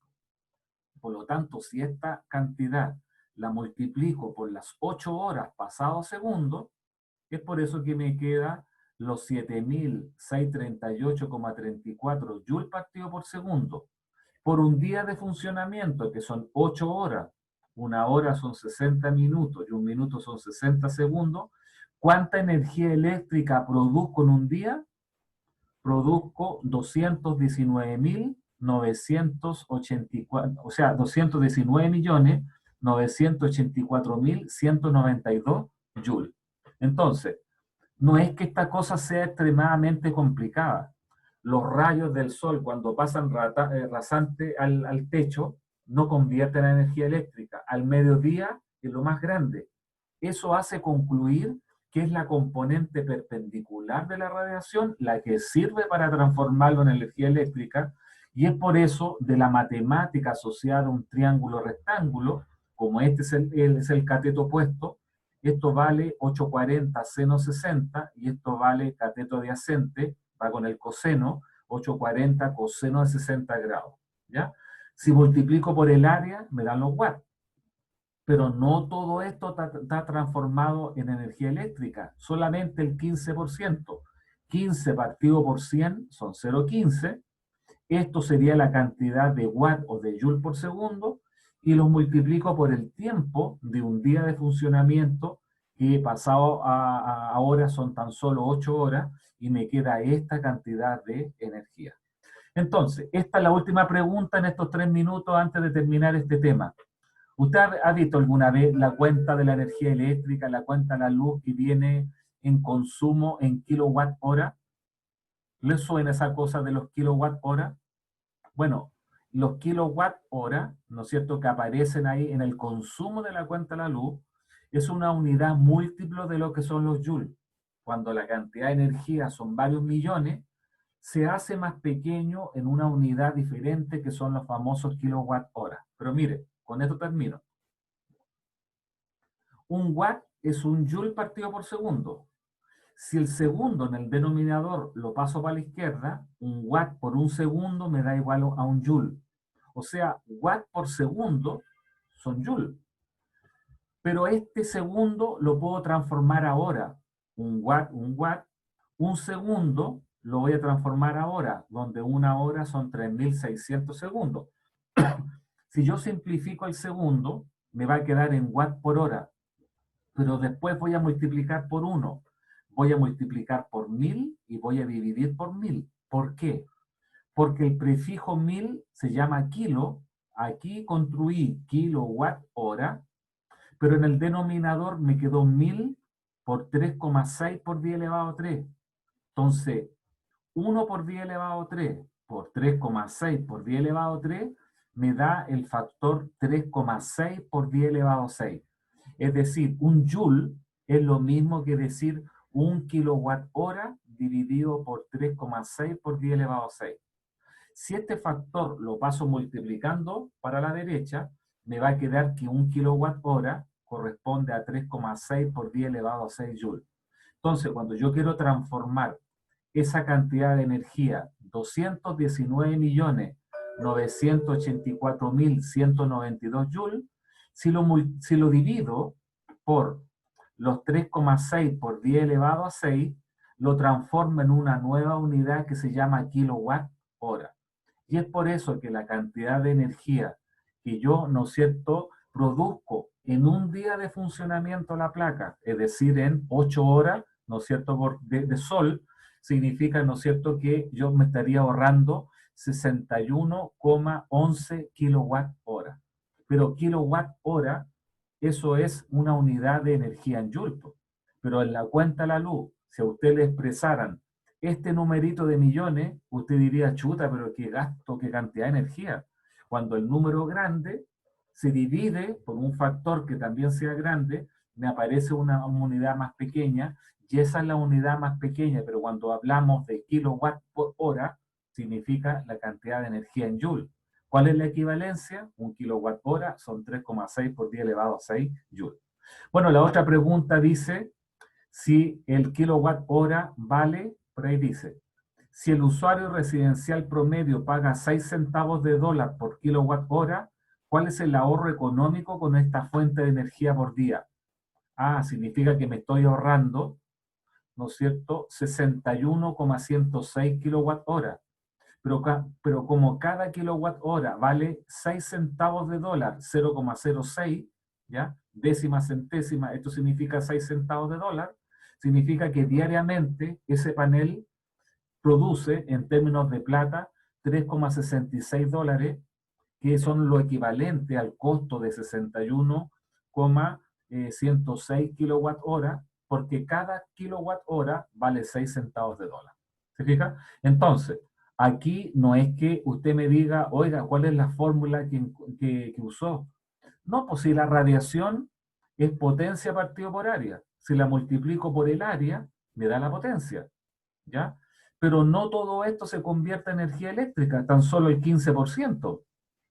Por lo tanto, si esta cantidad la multiplico por las 8 horas pasado segundo, es por eso que me queda los 7.638,34 joules partido por segundo. Por un día de funcionamiento, que son 8 horas, una hora son 60 minutos y un minuto son 60 segundos, ¿cuánta energía eléctrica produzco en un día? Produzco 219.984, o sea, 219.984.192 joules. Entonces, no es que esta cosa sea extremadamente complicada. Los rayos del Sol, cuando pasan rasante al techo, no convierten a energía eléctrica. Al mediodía es lo más grande. Eso hace concluir que es la componente perpendicular de la radiación la que sirve para transformarlo en energía eléctrica, y es por eso de la matemática asociada a un triángulo rectángulo, como este es el cateto opuesto, esto vale 840 seno 60 y esto vale cateto adyacente, va con el coseno, 840 coseno de 60 grados. ¿Ya? Si multiplico por el área, me dan los watts. Pero no todo esto está transformado en energía eléctrica, solamente el 15%. 15 partido por 100 son 0,15. Esto sería la cantidad de watts o de joule por segundo, y los multiplico por el tiempo de un día de funcionamiento, que pasado a ahora son tan solo 8 horas, y me queda esta cantidad de energía. Entonces, esta es la última pregunta en estos 3 minutos antes de terminar este tema. ¿Usted ha visto alguna vez la cuenta de la energía eléctrica, la cuenta de la luz que viene en consumo en kilowatt hora? ¿Le suena esa cosa de los kilowatt hora? Bueno, los kilowatt hora, ¿no es cierto?, que aparecen ahí en el consumo de la cuenta de la luz, es una unidad múltiplo de lo que son los joules. Cuando la cantidad de energía son varios millones, se hace más pequeño en una unidad diferente que son los famosos kilowatt hora. Pero mire, con esto termino. Un watt es un joule partido por segundo. Si el segundo en el denominador lo paso para la izquierda, un watt por un segundo me da igual a un joule. O sea, watt por segundo son joule. Pero este segundo lo puedo transformar ahora. Un watt, un segundo lo voy a transformar ahora, donde una hora son 3.600 segundos. Si yo simplifico el segundo, me va a quedar en watt por hora, pero después voy a multiplicar por 1, voy a multiplicar por 1000 y voy a dividir por 1000. ¿Por qué? Porque el prefijo 1000 se llama kilo, aquí construí kilowatt hora, pero en el denominador me quedó 1000 por 3,6 por 10 elevado a 3. Entonces, 1 por 10 elevado a 3 por 3,6 por 10 elevado a 3 me da el factor 3,6 por 10 elevado a 6. Es decir, un joule es lo mismo que decir 1 kilowatt hora dividido por 3,6 por 10 elevado a 6. Si este factor lo paso multiplicando para la derecha, me va a quedar que 1 kilowatt hora corresponde a 3,6 por 10 elevado a 6 joules. Entonces, cuando yo quiero transformar esa cantidad de energía, 219.984.192 joules, si lo divido por los 3,6 por 10 elevado a 6, lo transformo en una nueva unidad que se llama kilowatt hora. Y es por eso que la cantidad de energía que yo, ¿no es cierto?, produzco en un día de funcionamiento de la placa, es decir, en 8 horas, ¿no es cierto?, de sol, significa, ¿no es cierto?, que yo me estaría ahorrando 61,11 kilowatt hora. Pero kilowatt hora, eso es una unidad de energía en joule. Pero en la cuenta de la luz, si a usted le expresaran este numerito de millones, usted diría, chuta, pero qué gasto, qué cantidad de energía. Cuando el número grande se divide por un factor que también sea grande, me aparece una unidad más pequeña, y esa es la unidad más pequeña, pero cuando hablamos de kilowatt por hora, significa la cantidad de energía en joule. ¿Cuál es la equivalencia? Un kilowatt hora son 3,6 por 10 elevado a 6 joule. Bueno, la otra pregunta dice, si el kilowatt hora vale, por ahí dice, si el usuario residencial promedio paga 6 centavos de dólar por kilowatt hora, ¿cuál es el ahorro económico con esta fuente de energía por día? Ah, significa que me estoy ahorrando, ¿no es cierto?, 61,106 kilowatt hora. Pero como cada kilowatt hora vale 6 centavos de dólar, 0,06, ¿ya? Décima centésima, esto significa 6 centavos de dólar, significa que diariamente ese panel produce, en términos de plata, 3,66 dólares, que son lo equivalente al costo de 61,106 kilowatt hora, porque cada kilowatt hora vale 6 centavos de dólar. ¿Se fija? Entonces, aquí no es que usted me diga, oiga, ¿cuál es la fórmula que usó? No, pues si la radiación es potencia partido por área. Si la multiplico por el área, me da la potencia, ¿ya? Pero no todo esto se convierte en energía eléctrica, tan solo el 15%.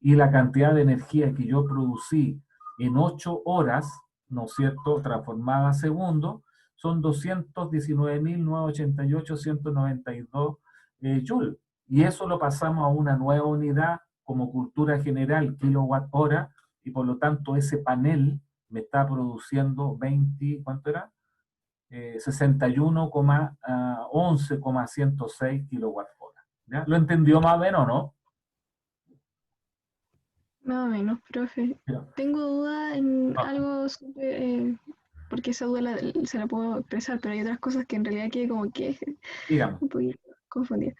Y la cantidad de energía que yo producí en 8 horas, ¿no es cierto?, transformada a segundo, son 219.988.192 joules. Y eso lo pasamos a una nueva unidad como cultura general, kilowatt hora, y por lo tanto ese panel me está produciendo 20, ¿cuánto era? 61,11,106 kilowatt hora. ¿Ya? ¿Lo entendió más o menos, no? Más o menos, profe. Ya. Tengo duda en algo porque esa duda se la puedo expresar, pero hay otras cosas que en realidad quedé como que Dígame. un poquito confundida.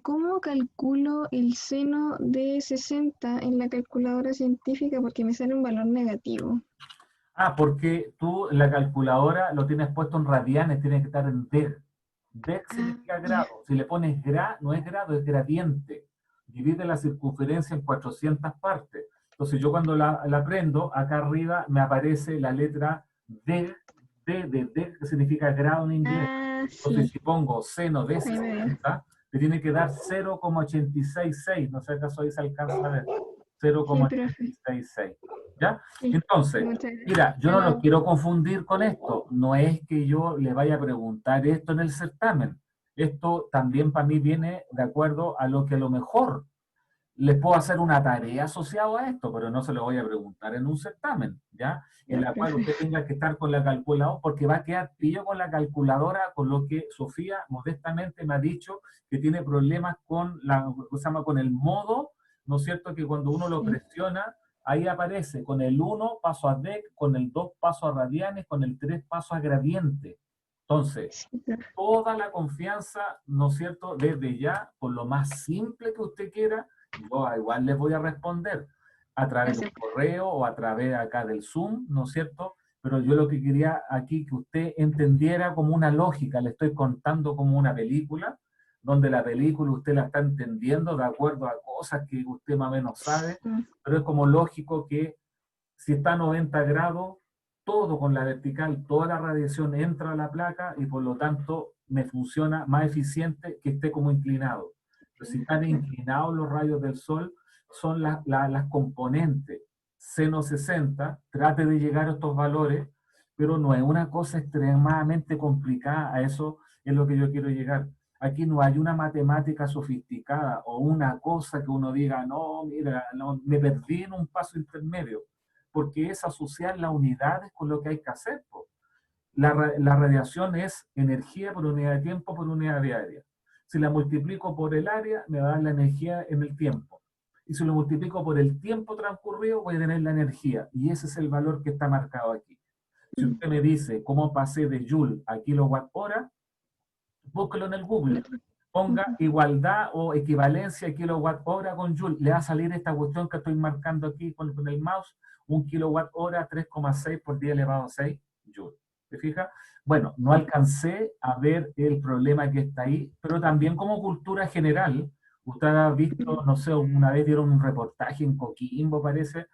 ¿Cómo calculo el seno de 60 en la calculadora científica? Porque me sale un valor negativo. Ah, porque tú en la calculadora lo tienes puesto en radianes, tiene que estar en deg. Deg significa grado. Si le pones no es grado, es gradiente. Divide la circunferencia en 400 partes. Entonces yo cuando la prendo, acá arriba me aparece la letra D de deg, que significa grado en inglés. Ah, Entonces sí. si pongo seno de Ahí me veo. 60, le tiene que dar 0,866, no sé acaso ahí se alcanza a ver, Sí, profe. 0,866, ¿ya? Sí, Entonces, muchas gracias. mira, yo no lo Bueno, quiero confundir con esto, no es que yo le vaya a preguntar esto en el certamen, esto también para mí viene de acuerdo a lo que a lo mejor les puedo hacer una tarea asociada a esto, pero no se lo voy a preguntar en un certamen, ¿ya? En ya, la cual profe. usted tenga que estar con la calculadora, porque va a quedar pillo con la calculadora, con lo que Sofía modestamente me ha dicho que tiene problemas con se llama, con el modo, ¿no es cierto? Que cuando uno lo Sí. presiona, ahí aparece con el 1 paso a DEC, con el 2 paso a radianes, con el 3 paso a gradiente. Entonces, Sí, profe. toda la confianza, ¿no es cierto? Desde ya, por lo más simple que usted quiera, yo igual les voy a responder a través del Gracias. correo o a través acá del Zoom, ¿no es cierto? Pero yo lo que quería aquí que usted entendiera como una lógica, le estoy contando como una película, donde la película usted la está entendiendo de acuerdo a cosas que usted más o menos sabe, Mm, pero es como lógico que si está a 90 grados, todo con la vertical, toda la radiación entra a la placa y por lo tanto me funciona más eficiente que esté como inclinado. Pero si están inclinados los rayos del sol, son las componentes. Seno 60, trate de llegar a estos valores, pero no es una cosa extremadamente complicada, a eso es lo que yo quiero llegar. Aquí no hay una matemática sofisticada o una cosa que uno diga, no, mira, no, me perdí en un paso intermedio, porque es asociar las unidades con lo que hay que hacer. Po. La radiación es energía por unidad de tiempo por unidad de área. Si la multiplico por el área, me va a dar la energía en el tiempo. Y si lo multiplico por el tiempo transcurrido, voy a tener la energía. Y ese es el valor que está marcado aquí. Si mm, usted me dice cómo pasé de Joule a kilowatt hora, búsquelo en el Google. Ponga ujú. igualdad o equivalencia kilowatt hora con Joule. Le va a salir esta cuestión que estoy marcando aquí con el mouse. Un kilowatt hora, 3,6 por 10 elevado a 6 Joule. ¿Te fijas? Bueno, no alcancé a ver el problema que está ahí, pero también como cultura general, usted ha visto, no sé, una vez dieron un reportaje en Coquimbo, parece,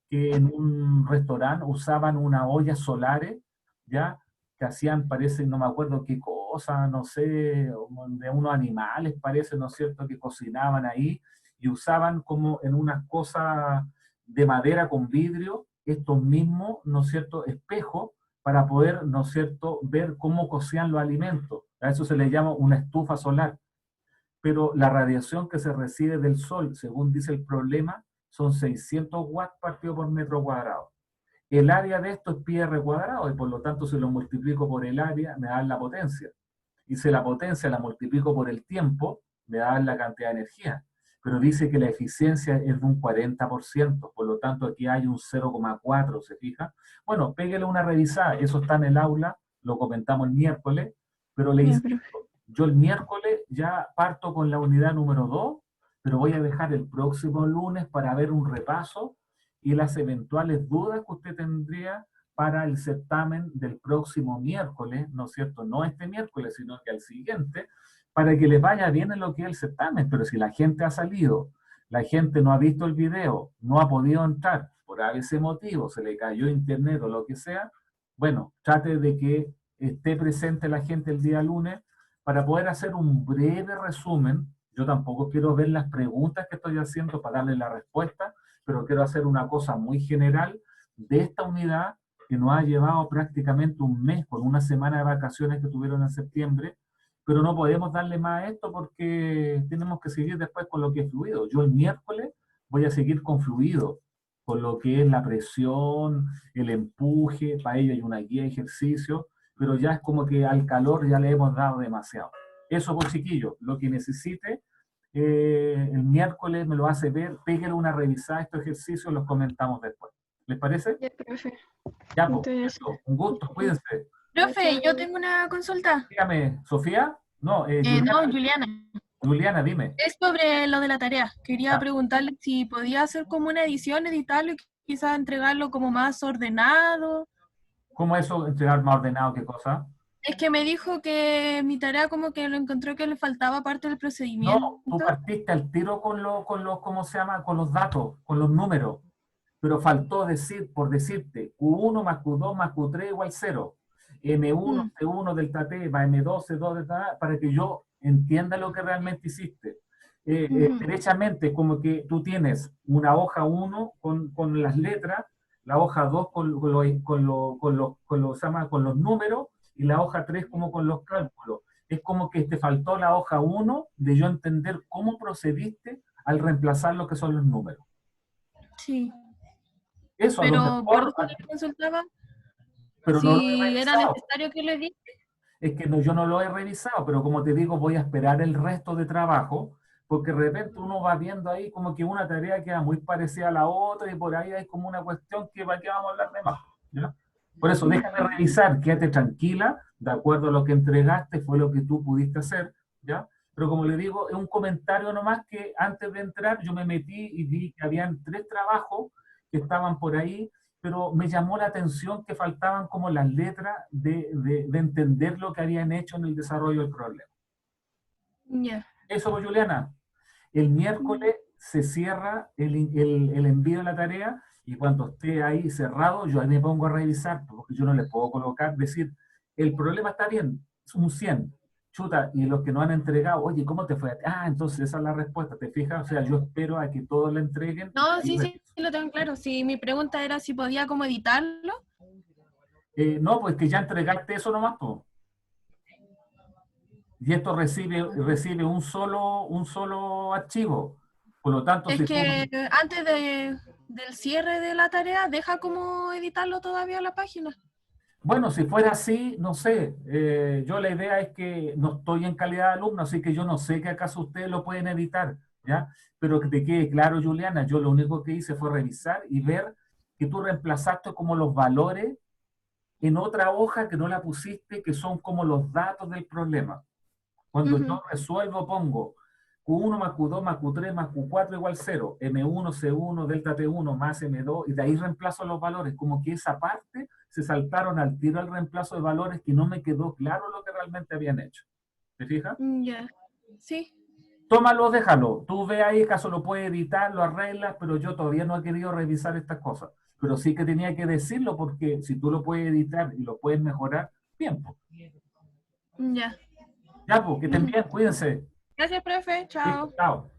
que en un restaurante usaban una olla solares, ¿ya? Que hacían, parece, no me acuerdo qué cosa, no sé, de unos animales, parece, ¿no es cierto?, que cocinaban ahí y usaban como en unas cosas de madera con vidrio, estos mismos, ¿no es cierto?, espejos para poder, ¿no es cierto?, ver cómo cocían los alimentos. A eso se le llama una estufa solar. Pero la radiación que se recibe del sol, según dice el problema, son 600 watts partido por metro cuadrado. El área de esto es pi r cuadrado y por lo tanto si lo multiplico por el área me da la potencia. Y si la potencia la multiplico por el tiempo, me da la cantidad de energía. Pero dice que la eficiencia es de un 40%, por lo tanto aquí hay un 0,4, ¿se fija? Bueno, pégale una revisada, eso está en el aula, lo comentamos el miércoles, pero le Ya, profe. insisto, yo el miércoles ya parto con la unidad número 2, pero voy a dejar el próximo lunes para ver un repaso y las eventuales dudas que usted tendría para el certamen del próximo miércoles, ¿no es cierto? No este miércoles, sino que al siguiente, para que les vaya bien en lo que es el certamen. Pero si la gente ha salido, la gente no ha visto el video, no ha podido entrar, por ese motivo, se le cayó internet o lo que sea, bueno, trate de que esté presente la gente el día lunes para poder hacer un breve resumen. Yo tampoco quiero ver las preguntas que estoy haciendo para darle la respuesta, pero quiero hacer una cosa muy general de esta unidad que nos ha llevado prácticamente un mes con una semana de vacaciones que tuvieron en septiembre, pero no podemos darle más a esto porque tenemos que seguir después con lo que es fluido. Yo el miércoles voy a seguir con fluido, con lo que es la presión, el empuje, para ello hay una guía de ejercicio, pero ya es como que al calor ya le hemos dado demasiado. Eso por chiquillo, lo que necesite, el miércoles me lo hace ver, pégale una revisada a estos ejercicios, los comentamos después. ¿Les parece? Ya, profe. Ya, pues, Muchas gracias. eso, un gusto, cuídense. Profe, yo tengo una consulta. Dígame, ¿Sofía? No, No, Juliana. Juliana. Juliana, dime. Es sobre lo de la tarea. Quería Ya. preguntarle si podía hacer como una edición, editarlo y quizás entregarlo como más ordenado. ¿Cómo eso, entregar más ordenado, qué cosa? Es que me dijo que mi tarea como que lo encontró que le faltaba parte del procedimiento. No, tú partiste al tiro ¿cómo se llama? Con los datos, con los números. Pero faltó decir, por decirte, Q1 más Q2 más Q3 igual 0. M1, C1 delta T va M2, C2 delta A, para que yo entienda lo que realmente hiciste. Ujú. Derechamente, como que tú tienes una hoja 1 con las letras, la hoja 2 se llama, con los números, y la hoja 3 como con los cálculos. Es como que te faltó la hoja 1 de yo entender cómo procediste al reemplazar lo que son los números. Sí, Eso a lo pero por mejor, eso le consultaba pero no lo he si era revisado. necesario que le diga. Es que no, yo no lo he revisado, pero como te digo, voy a esperar el resto de trabajo, porque de repente uno va viendo ahí como que una tarea queda muy parecida a la otra y por ahí hay como una cuestión que para qué vamos a hablar de más, ¿ya? Por eso déjame revisar, quédate tranquila, de acuerdo a lo que entregaste, fue lo que tú pudiste hacer, ¿ya? Pero como le digo, es un comentario nomás que antes de entrar yo me metí y vi que habían 3 trabajos que estaban por ahí, pero me llamó la atención que faltaban como las letras de entender lo que habían hecho en el desarrollo del problema. Ya. Eso, pues, Juliana, el miércoles se cierra el envío de la tarea y cuando esté ahí cerrado, yo ahí me pongo a revisar, porque yo no le puedo colocar, decir, el problema está bien, es un 100, chuta, y los que no han entregado, oye, ¿cómo te fue? Ah, entonces esa es la respuesta, ¿te fijas? O sea, yo espero a que todos le entreguen. No, Y sí, sí, lo tengo claro. Sí, mi pregunta era si podía como editarlo. no, pues que ya entregaste eso nomás, pues. Y esto recibe un solo archivo. Por lo tanto, Es si tú... que antes del cierre de la tarea, deja como editarlo todavía la página. Bueno, si fuera así, no sé. Yo la idea es que no estoy en calidad de alumno, así que yo no sé que acaso ustedes lo pueden editar, ¿ya? Pero que te quede claro, Juliana, yo lo único que hice fue revisar y ver que tú reemplazaste como los valores en otra hoja que no la pusiste, que son como los datos del problema. Cuando yo resuelvo, pongo Q1 más Q2 más Q3 más Q4 igual 0, M1, C1, delta T1 más M2, y de ahí reemplazo los valores. Como que esa parte se saltaron al tiro al reemplazo de valores que no me quedó claro lo que realmente habían hecho. ¿Te fijas? Ya. Sí. Tómalo, déjalo. Tú ve ahí, acaso lo puedes editar, lo arreglas, pero yo todavía no he querido revisar estas cosas. Pero sí que tenía que decirlo porque si tú lo puedes editar y lo puedes mejorar, bien, pues. Ya. Ya, pues, que estén bien, cuídense. Gracias, profe. Listo, Chao. chao.